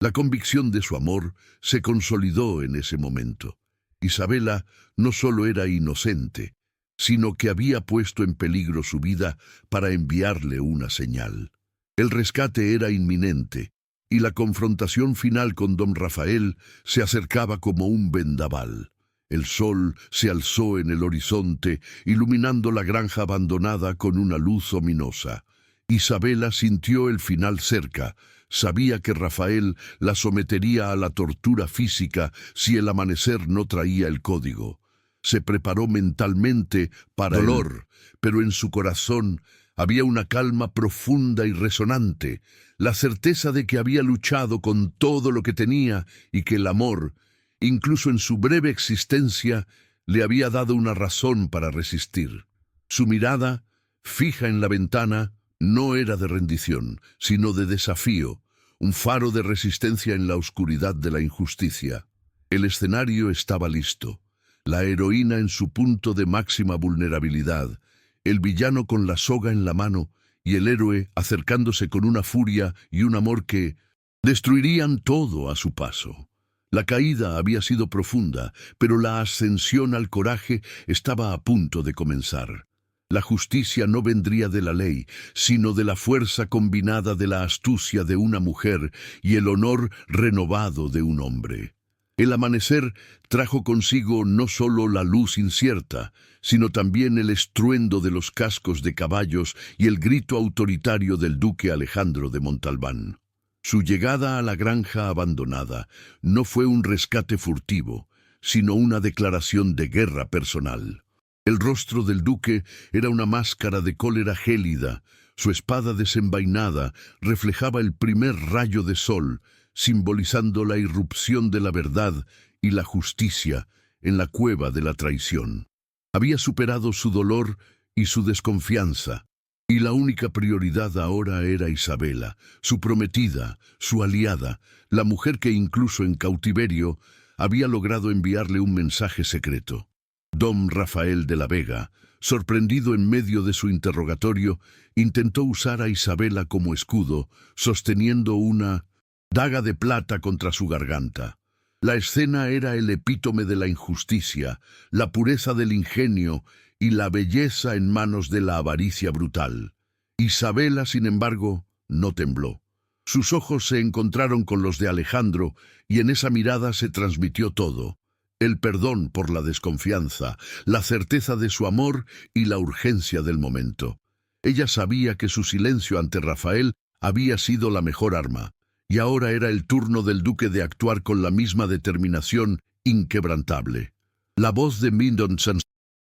La convicción de su amor se consolidó en ese momento. Isabela no solo era inocente, sino que había puesto en peligro su vida para enviarle una señal. El rescate era inminente, y la confrontación final con don Rafael se acercaba como un vendaval. El sol se alzó en el horizonte, iluminando la granja abandonada con una luz ominosa. Isabela sintió el final cerca. Sabía que Rafael la sometería a la tortura física si el amanecer no traía el código. Se preparó mentalmente para el dolor, pero en su corazón había una calma profunda y resonante, la certeza de que había luchado con todo lo que tenía y que el amor, incluso en su breve existencia, le había dado una razón para resistir. Su mirada, fija en la ventana, no era de rendición, sino de desafío, un faro de resistencia en la oscuridad de la injusticia. El escenario estaba listo, la heroína en su punto de máxima vulnerabilidad, el villano con la soga en la mano y el héroe acercándose con una furia y un amor que destruirían todo a su paso. La caída había sido profunda, pero la ascensión al coraje estaba a punto de comenzar. La justicia no vendría de la ley, sino de la fuerza combinada de la astucia de una mujer y el honor renovado de un hombre. El amanecer trajo consigo no solo la luz incierta, sino también el estruendo de los cascos de caballos y el grito autoritario del duque Alejandro de Montalbán. Su llegada a la granja abandonada no fue un rescate furtivo, sino una declaración de guerra personal. El rostro del duque era una máscara de cólera gélida, su espada desenvainada reflejaba el primer rayo de sol, simbolizando la irrupción de la verdad y la justicia en la cueva de la traición. Había superado su dolor y su desconfianza, y la única prioridad ahora era Isabela, su prometida, su aliada, la mujer que incluso en cautiverio había logrado enviarle un mensaje secreto. Don Rafael de la Vega, sorprendido en medio de su interrogatorio, intentó usar a Isabela como escudo, sosteniendo una daga de plata contra su garganta. La escena era el epítome de la injusticia, la pureza del ingenio y la belleza en manos de la avaricia brutal. Isabela, sin embargo, no tembló. Sus ojos se encontraron con los de Alejandro y en esa mirada se transmitió todo. El perdón por la desconfianza, la certeza de su amor y la urgencia del momento. Ella sabía que su silencio ante Rafael había sido la mejor arma, y ahora era el turno del duque de actuar con la misma determinación inquebrantable. La voz de Mendelssohn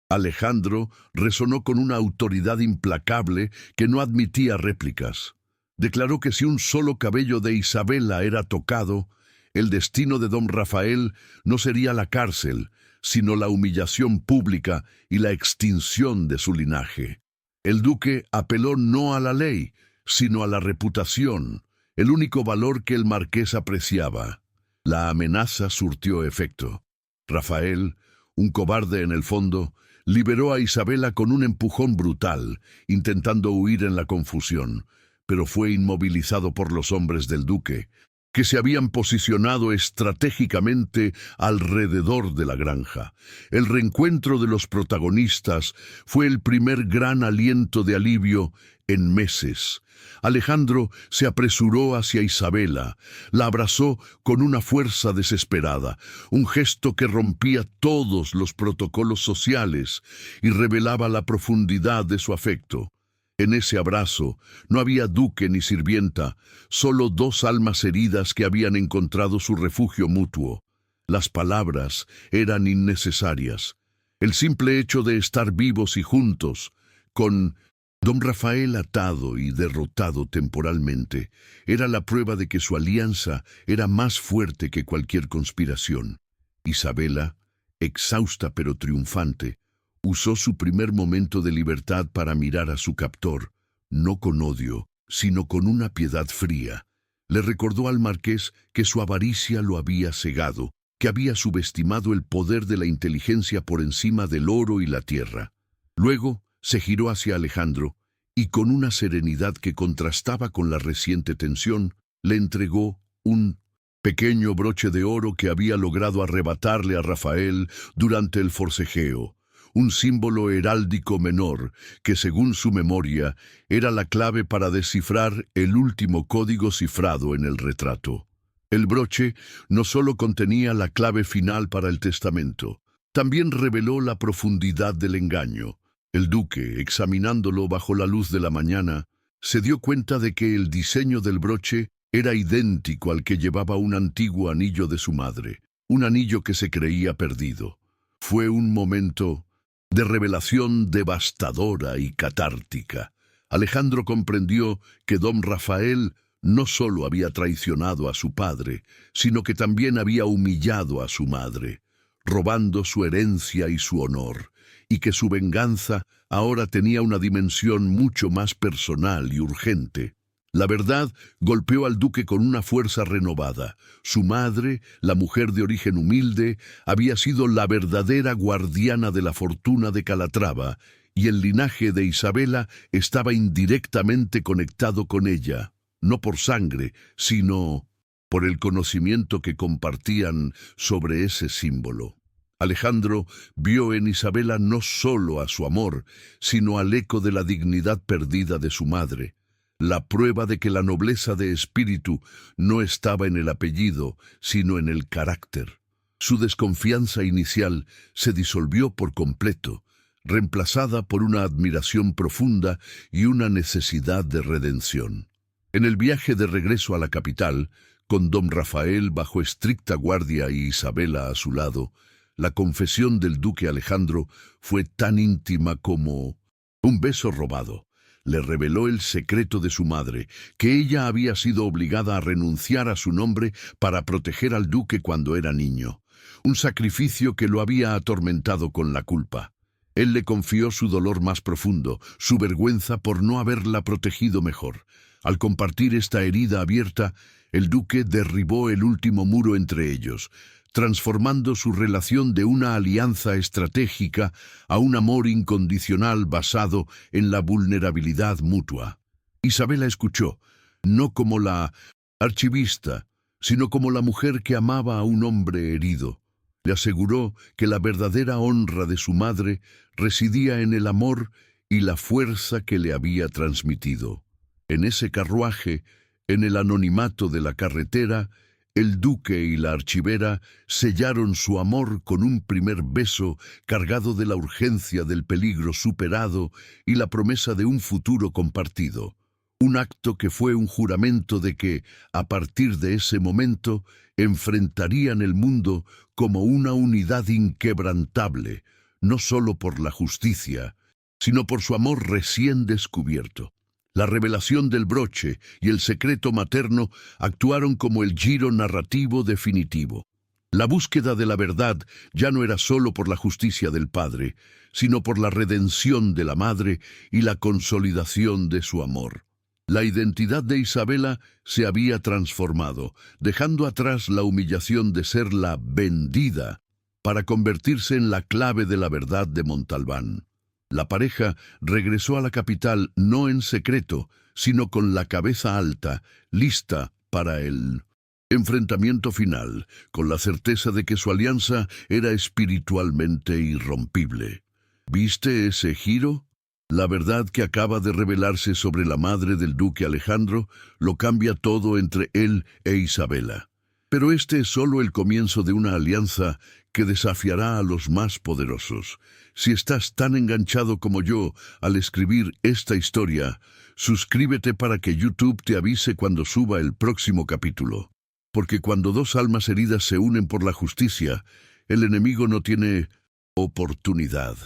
Alejandro resonó con una autoridad implacable que no admitía réplicas. Declaró que si un solo cabello de Isabela era tocado, el destino de don Rafael no sería la cárcel, sino la humillación pública y la extinción de su linaje. El duque apeló no a la ley, sino a la reputación, el único valor que el marqués apreciaba. La amenaza surtió efecto. Rafael, un cobarde en el fondo, liberó a Isabela con un empujón brutal, intentando huir en la confusión, pero fue inmovilizado por los hombres del duque, que se habían posicionado estratégicamente alrededor de la granja. El reencuentro de los protagonistas fue el primer gran aliento de alivio en meses. Alejandro se apresuró hacia Isabela, la abrazó con una fuerza desesperada, un gesto que rompía todos los protocolos sociales y revelaba la profundidad de su afecto. En ese abrazo no había duque ni sirvienta, solo dos almas heridas que habían encontrado su refugio mutuo. Las palabras eran innecesarias. El simple hecho de estar vivos y juntos, con don Rafael atado y derrotado temporalmente, era la prueba de que su alianza era más fuerte que cualquier conspiración. Isabela, exhausta pero triunfante, usó su primer momento de libertad para mirar a su captor, no con odio, sino con una piedad fría. Le recordó al marqués que su avaricia lo había cegado, que había subestimado el poder de la inteligencia por encima del oro y la tierra. Luego se giró hacia Alejandro y con una serenidad que contrastaba con la reciente tensión, le entregó un pequeño broche de oro que había logrado arrebatarle a Rafael durante el forcejeo, un símbolo heráldico menor que, según su memoria, era la clave para descifrar el último código cifrado en el retrato. El broche no solo contenía la clave final para el testamento, también reveló la profundidad del engaño. El duque, examinándolo bajo la luz de la mañana, se dio cuenta de que el diseño del broche era idéntico al que llevaba un antiguo anillo de su madre, un anillo que se creía perdido. Fue un momento de revelación devastadora y catártica. Alejandro comprendió que don Rafael no solo había traicionado a su padre, sino que también había humillado a su madre, robando su herencia y su honor, y que su venganza ahora tenía una dimensión mucho más personal y urgente. La verdad golpeó al duque con una fuerza renovada. Su madre, la mujer de origen humilde, había sido la verdadera guardiana de la fortuna de Calatrava, y el linaje de Isabela estaba indirectamente conectado con ella, no por sangre, sino por el conocimiento que compartían sobre ese símbolo. Alejandro vio en Isabela no solo a su amor, sino al eco de la dignidad perdida de su madre, la prueba de que la nobleza de espíritu no estaba en el apellido, sino en el carácter. Su desconfianza inicial se disolvió por completo, reemplazada por una admiración profunda y una necesidad de redención. En el viaje de regreso a la capital, con don Rafael bajo estricta guardia y Isabela a su lado, la confesión del duque Alejandro fue tan íntima como un beso robado. Le reveló el secreto de su madre, que ella había sido obligada a renunciar a su nombre para proteger al duque cuando era niño, un sacrificio que lo había atormentado con la culpa. Él le confió su dolor más profundo, su vergüenza por no haberla protegido mejor. Al compartir esta herida abierta, el duque derribó el último muro entre ellos, transformando su relación de una alianza estratégica a un amor incondicional basado en la vulnerabilidad mutua. Isabela escuchó, no como la archivista, sino como la mujer que amaba a un hombre herido. Le aseguró que la verdadera honra de su madre residía en el amor y la fuerza que le había transmitido. En ese carruaje, en el anonimato de la carretera, el duque y la archivera sellaron su amor con un primer beso cargado de la urgencia del peligro superado y la promesa de un futuro compartido. Un acto que fue un juramento de que, a partir de ese momento, enfrentarían el mundo como una unidad inquebrantable, no solo por la justicia, sino por su amor recién descubierto. La revelación del broche y el secreto materno actuaron como el giro narrativo definitivo. La búsqueda de la verdad ya no era solo por la justicia del padre, sino por la redención de la madre y la consolidación de su amor. La identidad de Isabela se había transformado, dejando atrás la humillación de ser la vendida para convertirse en la clave de la verdad de Montalbán. La pareja regresó a la capital no en secreto, sino con la cabeza alta, lista para el enfrentamiento final, con la certeza de que su alianza era espiritualmente irrompible. ¿Viste ese giro? La verdad que acaba de revelarse sobre la madre del duque Alejandro lo cambia todo entre él e Isabela. Pero este es solo el comienzo de una alianza que desafiará a los más poderosos. Si estás tan enganchado como yo al escribir esta historia, suscríbete para que YouTube te avise cuando suba el próximo capítulo. Porque cuando dos almas heridas se unen por la justicia, el enemigo no tiene oportunidad.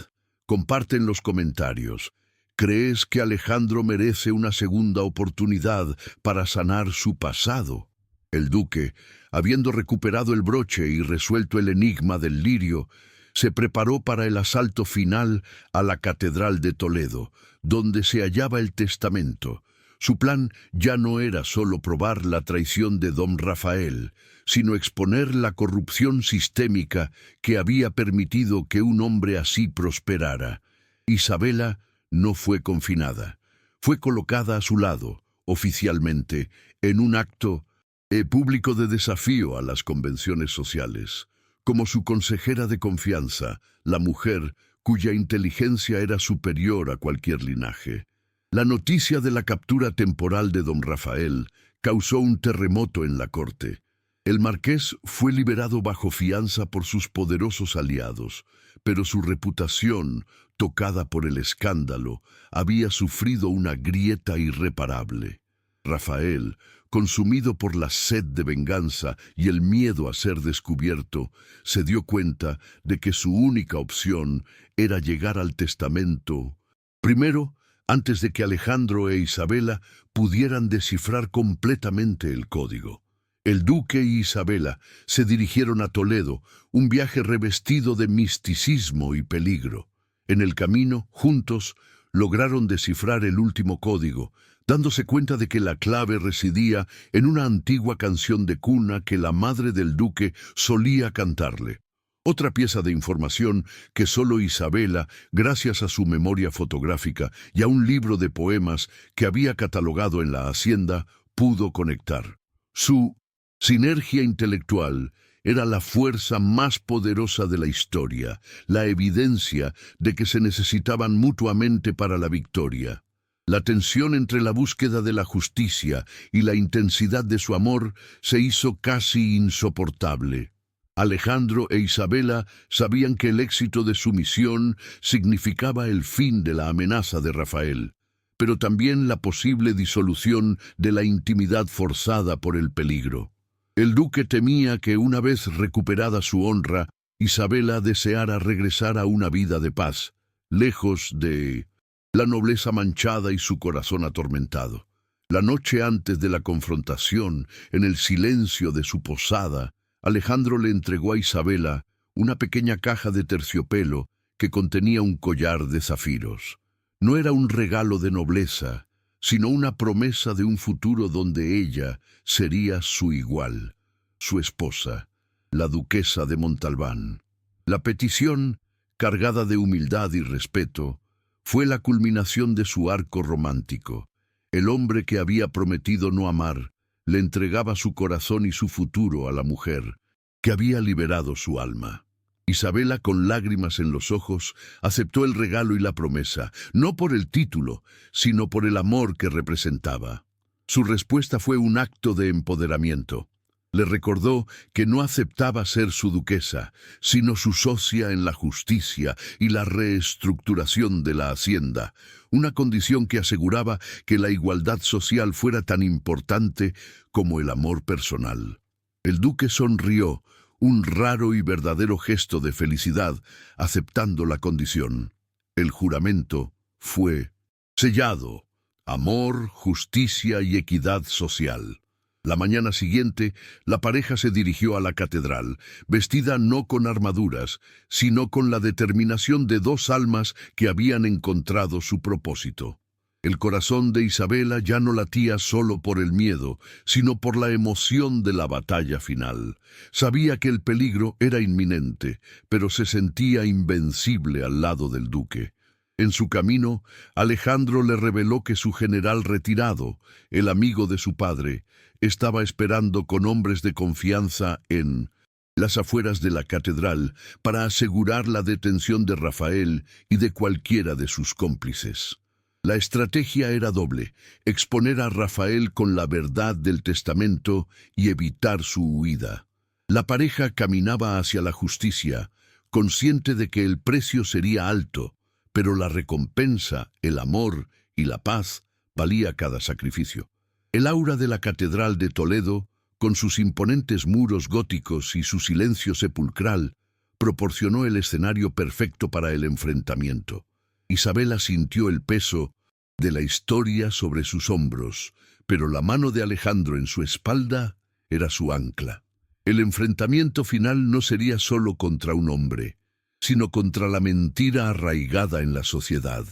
Comparte en los comentarios. ¿Crees que Alejandro merece una segunda oportunidad para sanar su pasado? El duque, habiendo recuperado el broche y resuelto el enigma del lirio, se preparó para el asalto final a la Catedral de Toledo, donde se hallaba el testamento. Su plan ya no era solo probar la traición de don Rafael, sino exponer la corrupción sistémica que había permitido que un hombre así prosperara. Isabela no fue confinada. Fue colocada a su lado, oficialmente, en un acto público de desafío a las convenciones sociales. Como su consejera de confianza, la mujer cuya inteligencia era superior a cualquier linaje. La noticia de la captura temporal de don Rafael causó un terremoto en la corte. El marqués fue liberado bajo fianza por sus poderosos aliados, pero su reputación, tocada por el escándalo, había sufrido una grieta irreparable. Rafael, consumido por la sed de venganza y el miedo a ser descubierto, se dio cuenta de que su única opción era llegar al testamento. Primero, antes de que Alejandro e Isabela pudieran descifrar completamente el código. El duque y Isabela se dirigieron a Toledo, un viaje revestido de misticismo y peligro. En el camino, juntos, lograron descifrar el último código, dándose cuenta de que la clave residía en una antigua canción de cuna que la madre del duque solía cantarle. Otra pieza de información que solo Isabela, gracias a su memoria fotográfica y a un libro de poemas que había catalogado en la hacienda, pudo conectar. Su sinergia intelectual era la fuerza más poderosa de la historia, la evidencia de que se necesitaban mutuamente para la victoria. La tensión entre la búsqueda de la justicia y la intensidad de su amor se hizo casi insoportable. Alejandro e Isabela sabían que el éxito de su misión significaba el fin de la amenaza de Rafael, pero también la posible disolución de la intimidad forzada por el peligro. El duque temía que una vez recuperada su honra, Isabela deseara regresar a una vida de paz, lejos de la nobleza manchada y su corazón atormentado. La noche antes de la confrontación, en el silencio de su posada, Alejandro le entregó a Isabela una pequeña caja de terciopelo que contenía un collar de zafiros. No era un regalo de nobleza, sino una promesa de un futuro donde ella sería su igual, su esposa, la duquesa de Montalbán. La petición, cargada de humildad y respeto, fue la culminación de su arco romántico. El hombre que había prometido no amar, le entregaba su corazón y su futuro a la mujer que había liberado su alma. Isabela, con lágrimas en los ojos, aceptó el regalo y la promesa, no por el título, sino por el amor que representaba. Su respuesta fue un acto de empoderamiento. Le recordó que no aceptaba ser su duquesa, sino su socia en la justicia y la reestructuración de la hacienda, una condición que aseguraba que la igualdad social fuera tan importante como el amor personal. El duque sonrió, un raro y verdadero gesto de felicidad, aceptando la condición. El juramento fue sellado: amor, justicia y equidad social. La mañana siguiente, la pareja se dirigió a la catedral, vestida no con armaduras, sino con la determinación de dos almas que habían encontrado su propósito. El corazón de Isabela ya no latía solo por el miedo, sino por la emoción de la batalla final. Sabía que el peligro era inminente, pero se sentía invencible al lado del duque. En su camino, Alejandro le reveló que su general retirado, el amigo de su padre, estaba esperando con hombres de confianza en las afueras de la catedral para asegurar la detención de Rafael y de cualquiera de sus cómplices. La estrategia era doble: exponer a Rafael con la verdad del testamento y evitar su huida. La pareja caminaba hacia la justicia, consciente de que el precio sería alto, pero la recompensa, el amor y la paz valía cada sacrificio. El aura de la Catedral de Toledo, con sus imponentes muros góticos y su silencio sepulcral, proporcionó el escenario perfecto para el enfrentamiento. Isabela sintió el peso de la historia sobre sus hombros, pero la mano de Alejandro en su espalda era su ancla. El enfrentamiento final no sería solo contra un hombre, sino contra la mentira arraigada en la sociedad.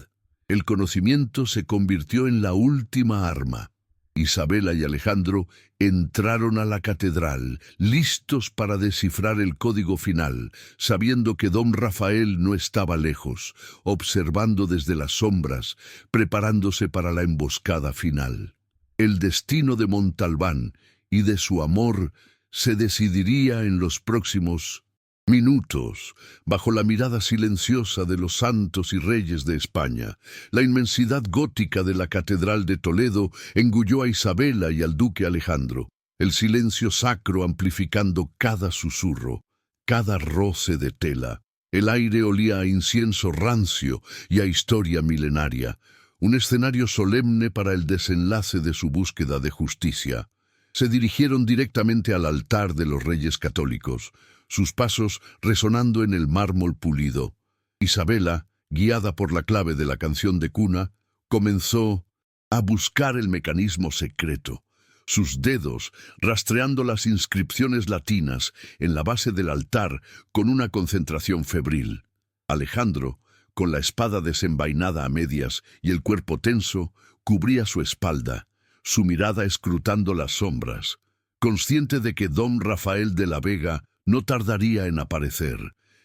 El conocimiento se convirtió en la última arma. Isabela y Alejandro entraron a la catedral, listos para descifrar el código final, sabiendo que don Rafael no estaba lejos, observando desde las sombras, preparándose para la emboscada final. El destino de Montalbán y de su amor se decidiría en los próximos minutos, bajo la mirada silenciosa de los santos y reyes de España. La inmensidad gótica de la Catedral de Toledo engulló a Isabela y al duque Alejandro, el silencio sacro amplificando cada susurro, cada roce de tela. El aire olía a incienso rancio y a historia milenaria, un escenario solemne para el desenlace de su búsqueda de justicia. Se dirigieron directamente al altar de los Reyes Católicos, sus pasos resonando en el mármol pulido. Isabela, guiada por la clave de la canción de cuna, comenzó a buscar el mecanismo secreto, sus dedos rastreando las inscripciones latinas en la base del altar con una concentración febril. Alejandro, con la espada desenvainada a medias y el cuerpo tenso, cubría su espalda, su mirada escrutando las sombras, consciente de que don Rafael de la Vega no tardaría en aparecer,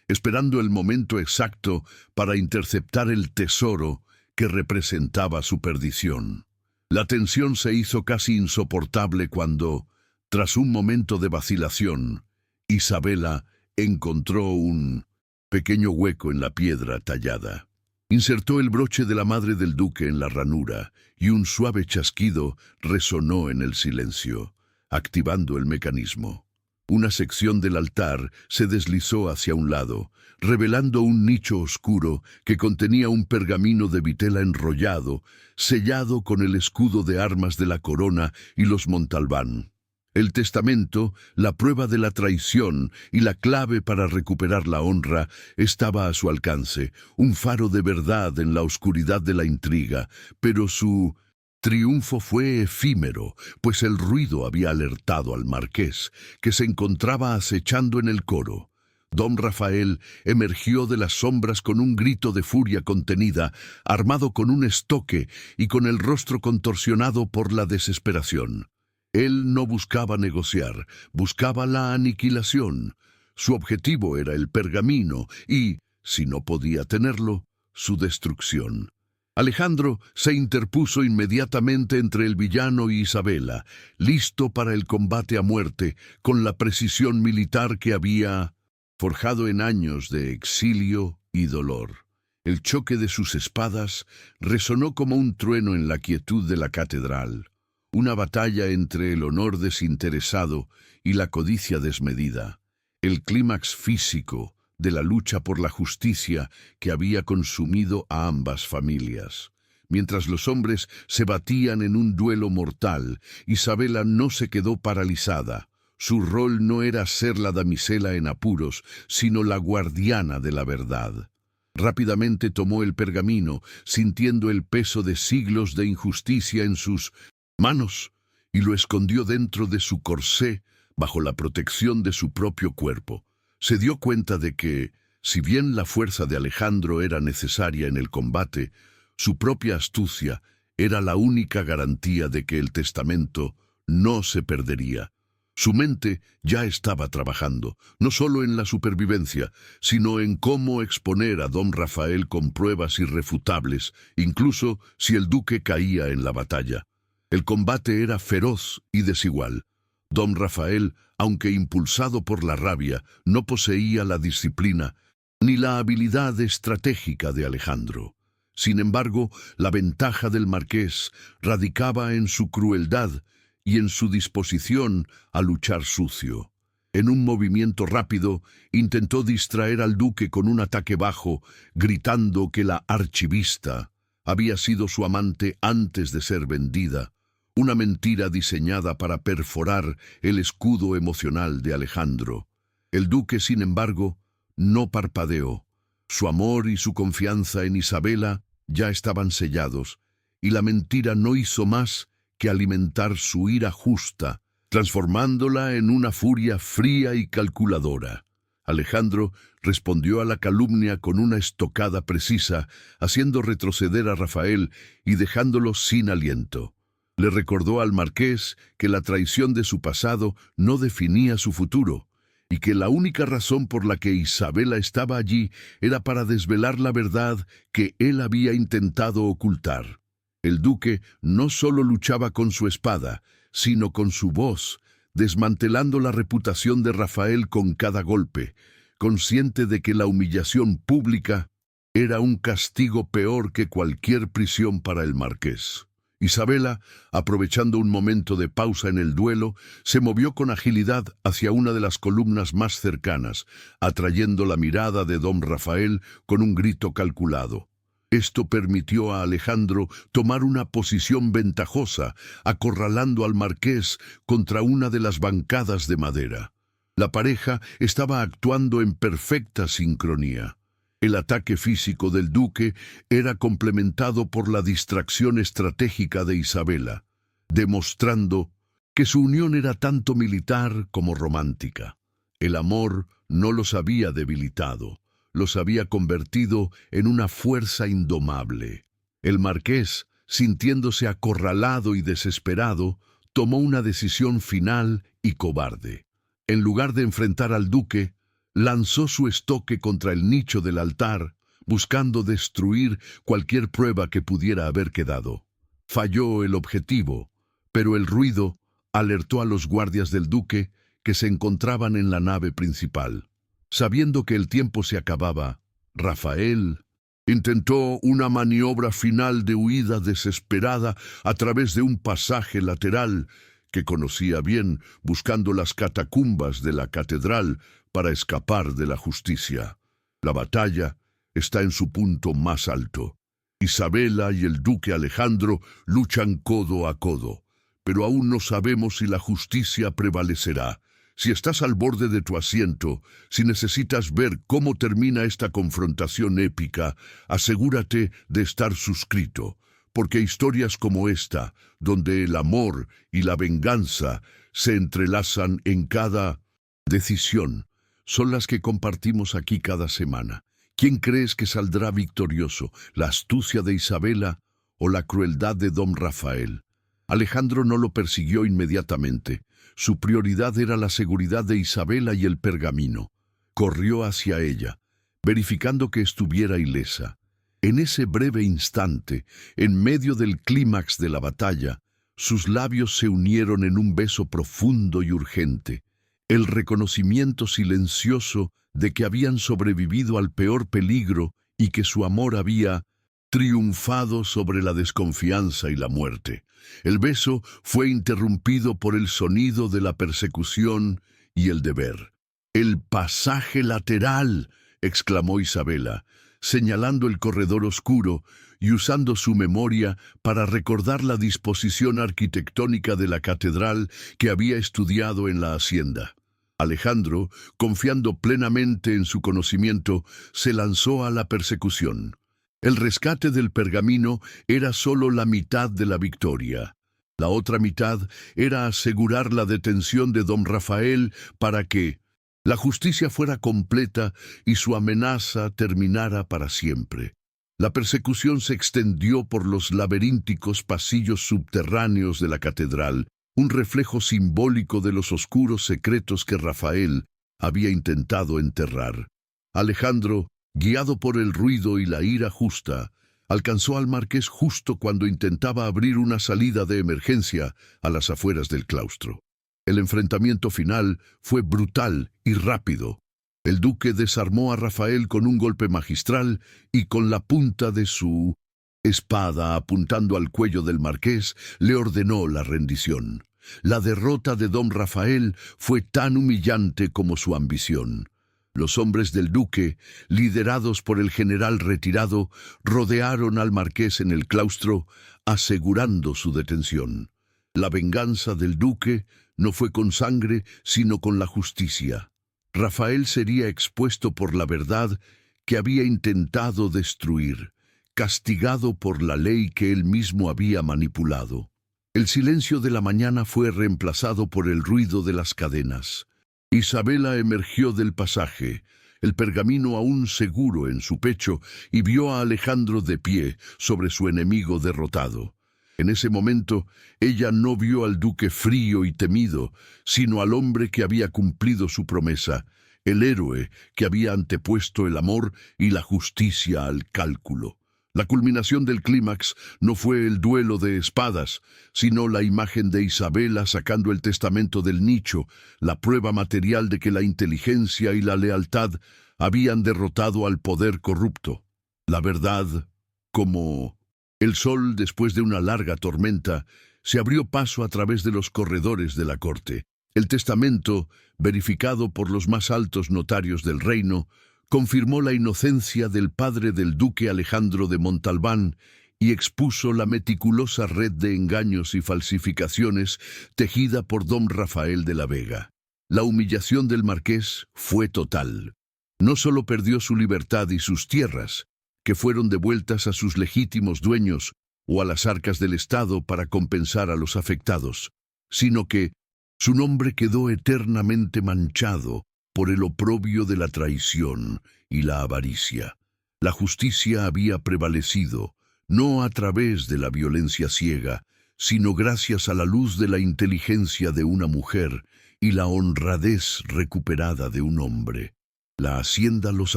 esperando el momento exacto para interceptar el tesoro que representaba su perdición. La tensión se hizo casi insoportable cuando, tras un momento de vacilación, Isabela encontró un pequeño hueco en la piedra tallada. Insertó el broche de la madre del duque en la ranura y un suave chasquido resonó en el silencio, activando el mecanismo. Una sección del altar se deslizó hacia un lado, revelando un nicho oscuro que contenía un pergamino de vitela enrollado, sellado con el escudo de armas de la corona y los Montalbán. El testamento, la prueba de la traición y la clave para recuperar la honra estaba a su alcance, un faro de verdad en la oscuridad de la intriga, pero su triunfo fue efímero, pues el ruido había alertado al marqués, que se encontraba acechando en el coro. Don Rafael emergió de las sombras con un grito de furia contenida, armado con un estoque y con el rostro contorsionado por la desesperación. Él no buscaba negociar, buscaba la aniquilación. Su objetivo era el pergamino y, si no podía tenerlo, su destrucción. Alejandro se interpuso inmediatamente entre el villano y Isabela, listo para el combate a muerte, con la precisión militar que había forjado en años de exilio y dolor. El choque de sus espadas resonó como un trueno en la quietud de la catedral, una batalla entre el honor desinteresado y la codicia desmedida, el clímax físico de la lucha por la justicia que había consumido a ambas familias. Mientras los hombres se batían en un duelo mortal, Isabela no se quedó paralizada. Su rol no era ser la damisela en apuros, sino la guardiana de la verdad. Rápidamente tomó el pergamino, sintiendo el peso de siglos de injusticia en sus manos, y lo escondió dentro de su corsé bajo la protección de su propio cuerpo. Se dio cuenta de que, si bien la fuerza de Alejandro era necesaria en el combate, su propia astucia era la única garantía de que el testamento no se perdería. Su mente ya estaba trabajando, no solo en la supervivencia, sino en cómo exponer a don Rafael con pruebas irrefutables, incluso si el duque caía en la batalla. El combate era feroz y desigual. Don Rafael, aunque impulsado por la rabia, no poseía la disciplina ni la habilidad estratégica de Alejandro. Sin embargo, la ventaja del marqués radicaba en su crueldad y en su disposición a luchar sucio. En un movimiento rápido, intentó distraer al duque con un ataque bajo, gritando que la archivista había sido su amante antes de ser vendida, una mentira diseñada para perforar el escudo emocional de Alejandro. El duque, sin embargo, no parpadeó. Su amor y su confianza en Isabela ya estaban sellados, y la mentira no hizo más que alimentar su ira justa, transformándola en una furia fría y calculadora. Alejandro respondió a la calumnia con una estocada precisa, haciendo retroceder a Rafael y dejándolo sin aliento. Le recordó al marqués que la traición de su pasado no definía su futuro, y que la única razón por la que Isabela estaba allí era para desvelar la verdad que él había intentado ocultar. El duque no solo luchaba con su espada, sino con su voz, desmantelando la reputación de Rafael con cada golpe, consciente de que la humillación pública era un castigo peor que cualquier prisión para el marqués. Isabela, aprovechando un momento de pausa en el duelo, se movió con agilidad hacia una de las columnas más cercanas, atrayendo la mirada de don Rafael con un grito calculado. Esto permitió a Alejandro tomar una posición ventajosa, acorralando al marqués contra una de las bancadas de madera. La pareja estaba actuando en perfecta sincronía. El ataque físico del duque era complementado por la distracción estratégica de Isabela, demostrando que su unión era tanto militar como romántica. El amor no los había debilitado, los había convertido en una fuerza indomable. El marqués, sintiéndose acorralado y desesperado, tomó una decisión final y cobarde. En lugar de enfrentar al duque, lanzó su estoque contra el nicho del altar, buscando destruir cualquier prueba que pudiera haber quedado. Falló el objetivo, pero el ruido alertó a los guardias del duque que se encontraban en la nave principal. Sabiendo que el tiempo se acababa, Rafael intentó una maniobra final de huida desesperada a través de un pasaje lateral que conocía bien, buscando las catacumbas de la catedral para escapar de la justicia. La batalla está en su punto más alto. Isabela y el duque Alejandro luchan codo a codo, pero aún no sabemos si la justicia prevalecerá. Si estás al borde de tu asiento, si necesitas ver cómo termina esta confrontación épica, asegúrate de estar suscrito, porque historias como esta, donde el amor y la venganza se entrelazan en cada decisión, son las que compartimos aquí cada semana. ¿Quién crees que saldrá victorioso, la astucia de Isabela o la crueldad de don Rafael? Alejandro no lo persiguió inmediatamente. Su prioridad era la seguridad de Isabela y el pergamino. Corrió hacia ella, verificando que estuviera ilesa. En ese breve instante, en medio del clímax de la batalla, sus labios se unieron en un beso profundo y urgente, el reconocimiento silencioso de que habían sobrevivido al peor peligro y que su amor había triunfado sobre la desconfianza y la muerte. El beso fue interrumpido por el sonido de la persecución y el deber. «¡El pasaje lateral!», exclamó Isabela, señalando el corredor oscuro y usando su memoria para recordar la disposición arquitectónica de la catedral que había estudiado en la hacienda. Alejandro, confiando plenamente en su conocimiento, se lanzó a la persecución. El rescate del pergamino era solo la mitad de la victoria. La otra mitad era asegurar la detención de don Rafael para que la justicia fuera completa y su amenaza terminara para siempre. La persecución se extendió por los laberínticos pasillos subterráneos de la catedral, un reflejo simbólico de los oscuros secretos que Rafael había intentado enterrar. Alejandro, guiado por el ruido y la ira justa, alcanzó al marqués justo cuando intentaba abrir una salida de emergencia a las afueras del claustro. El enfrentamiento final fue brutal y rápido. El duque desarmó a Rafael con un golpe magistral y con la punta de su espada apuntando al cuello del marqués, le ordenó la rendición. La derrota de don Rafael fue tan humillante como su ambición. Los hombres del duque, liderados por el general retirado, rodearon al marqués en el claustro, asegurando su detención. La venganza del duque no fue con sangre, sino con la justicia. Rafael sería expuesto por la verdad que había intentado destruir, castigado por la ley que él mismo había manipulado. El silencio de la mañana fue reemplazado por el ruido de las cadenas. Isabela emergió del pasaje, el pergamino aún seguro en su pecho, y vio a Alejandro de pie sobre su enemigo derrotado. En ese momento, ella no vio al duque frío y temido, sino al hombre que había cumplido su promesa, el héroe que había antepuesto el amor y la justicia al cálculo. La culminación del clímax no fue el duelo de espadas, sino la imagen de Isabela sacando el testamento del nicho, la prueba material de que la inteligencia y la lealtad habían derrotado al poder corrupto. La verdad, como el sol después de una larga tormenta, se abrió paso a través de los corredores de la corte. El testamento, verificado por los más altos notarios del reino, confirmó la inocencia del padre del duque Alejandro de Montalbán y expuso la meticulosa red de engaños y falsificaciones tejida por don Rafael de la Vega. La humillación del marqués fue total. No solo perdió su libertad y sus tierras, que fueron devueltas a sus legítimos dueños o a las arcas del Estado para compensar a los afectados, sino que su nombre quedó eternamente manchado por el oprobio de la traición y la avaricia. La justicia había prevalecido, no a través de la violencia ciega, sino gracias a la luz de la inteligencia de una mujer y la honradez recuperada de un hombre. La hacienda Los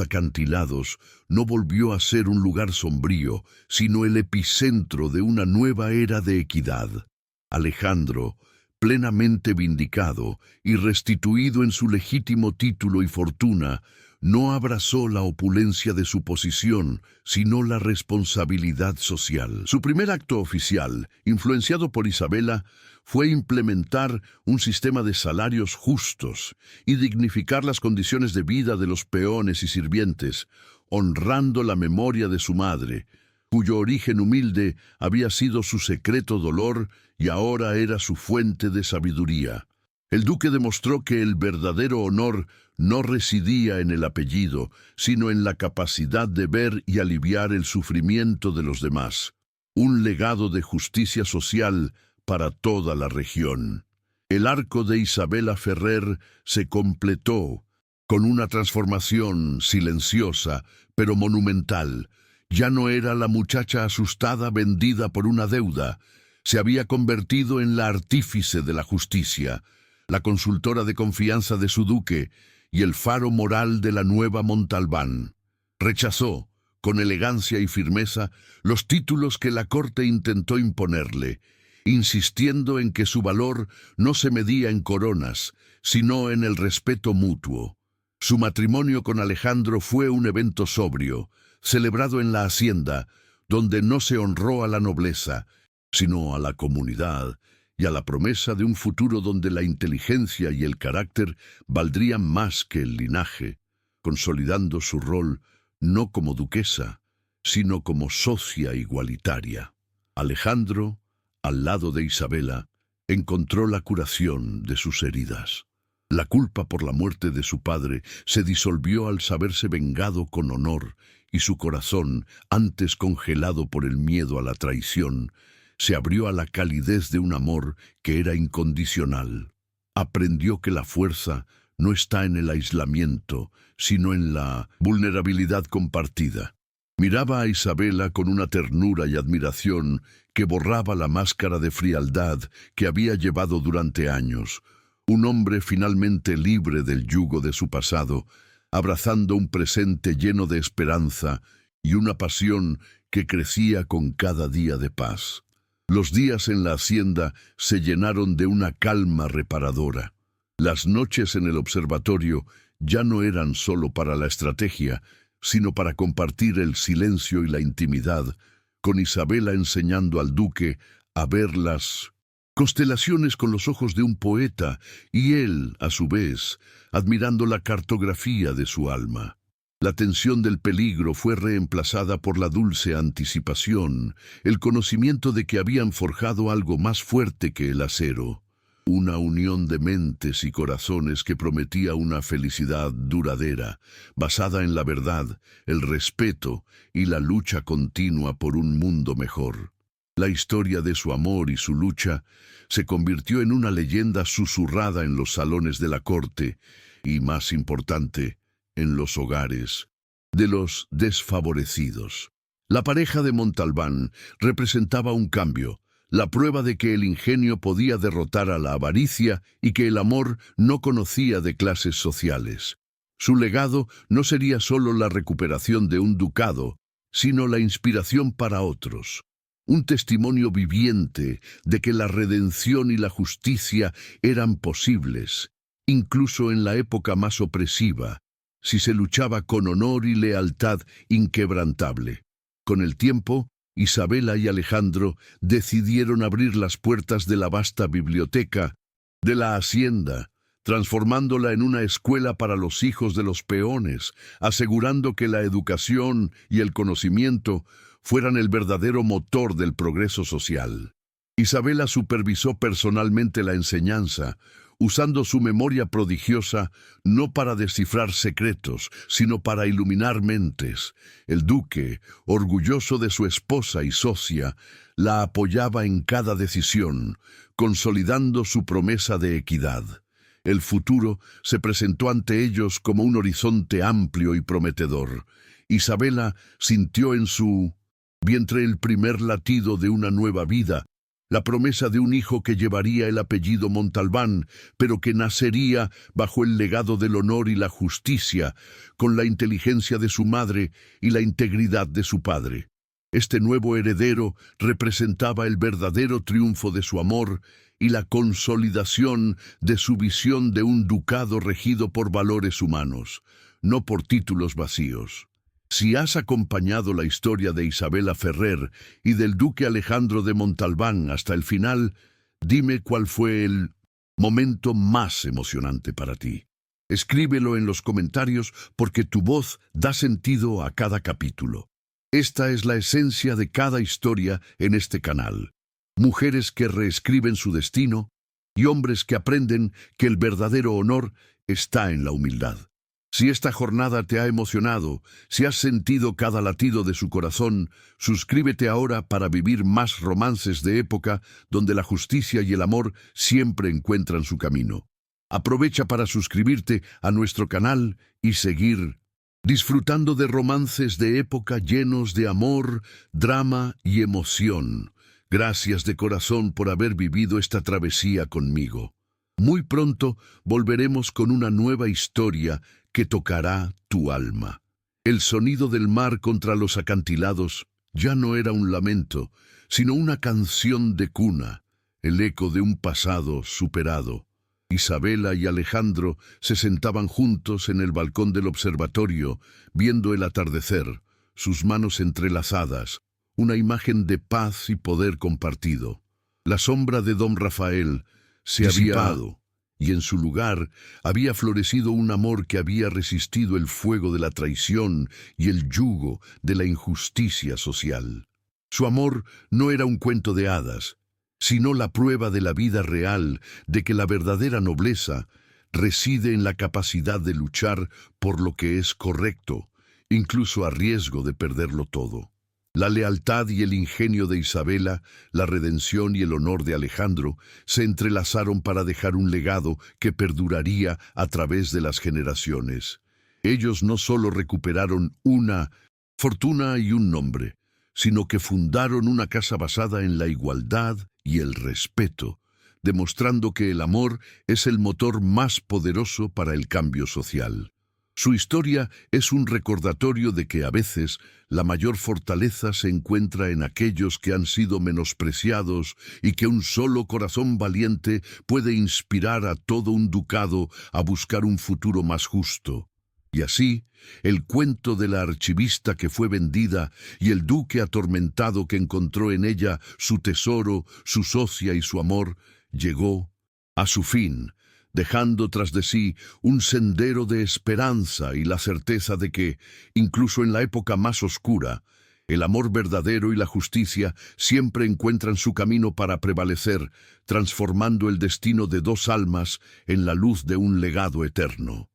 Acantilados no volvió a ser un lugar sombrío, sino el epicentro de una nueva era de equidad. Alejandro, plenamente vindicado y restituido en su legítimo título y fortuna, no abrazó la opulencia de su posición, sino la responsabilidad social. Su primer acto oficial, influenciado por Isabela, fue implementar un sistema de salarios justos y dignificar las condiciones de vida de los peones y sirvientes, honrando la memoria de su madre, cuyo origen humilde había sido su secreto dolor y ahora era su fuente de sabiduría. El duque demostró que el verdadero honor no residía en el apellido, sino en la capacidad de ver y aliviar el sufrimiento de los demás. Un legado de justicia social para toda la región. El arco de Isabela Ferrer se completó con una transformación silenciosa, pero monumental. Ya no era la muchacha asustada vendida por una deuda. Se había convertido en la artífice de la justicia, la consultora de confianza de su duque y el faro moral de la nueva Montalbán. Rechazó, con elegancia y firmeza, los títulos que la corte intentó imponerle, insistiendo en que su valor no se medía en coronas, sino en el respeto mutuo. Su matrimonio con Alejandro fue un evento sobrio, celebrado en la hacienda, donde no se honró a la nobleza, sino a la comunidad y a la promesa de un futuro donde la inteligencia y el carácter valdrían más que el linaje, consolidando su rol no como duquesa, sino como socia igualitaria. Alejandro, al lado de Isabela, encontró la curación de sus heridas. La culpa por la muerte de su padre se disolvió al saberse vengado con honor, y su corazón, antes congelado por el miedo a la traición, se abrió a la calidez de un amor que era incondicional. Aprendió que la fuerza no está en el aislamiento, sino en la vulnerabilidad compartida. Miraba a Isabela con una ternura y admiración que borraba la máscara de frialdad que había llevado durante años. Un hombre finalmente libre del yugo de su pasado, abrazando un presente lleno de esperanza y una pasión que crecía con cada día de paz. Los días en la hacienda se llenaron de una calma reparadora. Las noches en el observatorio ya no eran solo para la estrategia, sino para compartir el silencio y la intimidad, con Isabela enseñando al duque a ver las constelaciones con los ojos de un poeta, y él, a su vez, admirando la cartografía de su alma. La tensión del peligro fue reemplazada por la dulce anticipación, el conocimiento de que habían forjado algo más fuerte que el acero. Una unión de mentes y corazones que prometía una felicidad duradera, basada en la verdad, el respeto y la lucha continua por un mundo mejor. La historia de su amor y su lucha se convirtió en una leyenda susurrada en los salones de la corte y, más importante, en los hogares de los desfavorecidos. La pareja de Montalbán representaba un cambio, la prueba de que el ingenio podía derrotar a la avaricia y que el amor no conocía de clases sociales. Su legado no sería solo la recuperación de un ducado, sino la inspiración para otros. Un testimonio viviente de que la redención y la justicia eran posibles, incluso en la época más opresiva, si se luchaba con honor y lealtad inquebrantable. Con el tiempo, Isabela y Alejandro decidieron abrir las puertas de la vasta biblioteca de la hacienda, transformándola en una escuela para los hijos de los peones, asegurando que la educación y el conocimiento fueran el verdadero motor del progreso social. Isabela supervisó personalmente la enseñanza, usando su memoria prodigiosa no para descifrar secretos, sino para iluminar mentes. El duque, orgulloso de su esposa y socia, la apoyaba en cada decisión, consolidando su promesa de equidad. El futuro se presentó ante ellos como un horizonte amplio y prometedor. Isabela sintió en su vientre el primer latido de una nueva vida, la promesa de un hijo que llevaría el apellido Montalbán, pero que nacería bajo el legado del honor y la justicia, con la inteligencia de su madre y la integridad de su padre. Este nuevo heredero representaba el verdadero triunfo de su amor y la consolidación de su visión de un ducado regido por valores humanos, no por títulos vacíos. Si has acompañado la historia de Isabela Ferrer y del duque Alejandro de Montalbán hasta el final, dime cuál fue el momento más emocionante para ti. Escríbelo en los comentarios porque tu voz da sentido a cada capítulo. Esta es la esencia de cada historia en este canal. Mujeres que reescriben su destino y hombres que aprenden que el verdadero honor está en la humildad. Si esta jornada te ha emocionado, si has sentido cada latido de su corazón, suscríbete ahora para vivir más romances de época donde la justicia y el amor siempre encuentran su camino. Aprovecha para suscribirte a nuestro canal y seguir disfrutando de romances de época llenos de amor, drama y emoción. Gracias de corazón por haber vivido esta travesía conmigo. Muy pronto volveremos con una nueva historia que tocará tu alma. El sonido del mar contra los acantilados ya no era un lamento, sino una canción de cuna, el eco de un pasado superado. Isabela y Alejandro se sentaban juntos en el balcón del observatorio, viendo el atardecer, sus manos entrelazadas, una imagen de paz y poder compartido. La sombra de don Rafael se había disipado, y en su lugar había florecido un amor que había resistido el fuego de la traición y el yugo de la injusticia social. Su amor no era un cuento de hadas, sino la prueba de la vida real de que la verdadera nobleza reside en la capacidad de luchar por lo que es correcto, incluso a riesgo de perderlo todo. La lealtad y el ingenio de Isabela, la redención y el honor de Alejandro se entrelazaron para dejar un legado que perduraría a través de las generaciones. Ellos no solo recuperaron una fortuna y un nombre, sino que fundaron una casa basada en la igualdad y el respeto, demostrando que el amor es el motor más poderoso para el cambio social. Su historia es un recordatorio de que a veces la mayor fortaleza se encuentra en aquellos que han sido menospreciados y que un solo corazón valiente puede inspirar a todo un ducado a buscar un futuro más justo. Y así, el cuento de la archivista que fue vendida y el duque atormentado que encontró en ella su tesoro, su socia y su amor, llegó a su fin, dejando tras de sí un sendero de esperanza y la certeza de que, incluso en la época más oscura, el amor verdadero y la justicia siempre encuentran su camino para prevalecer, transformando el destino de dos almas en la luz de un legado eterno.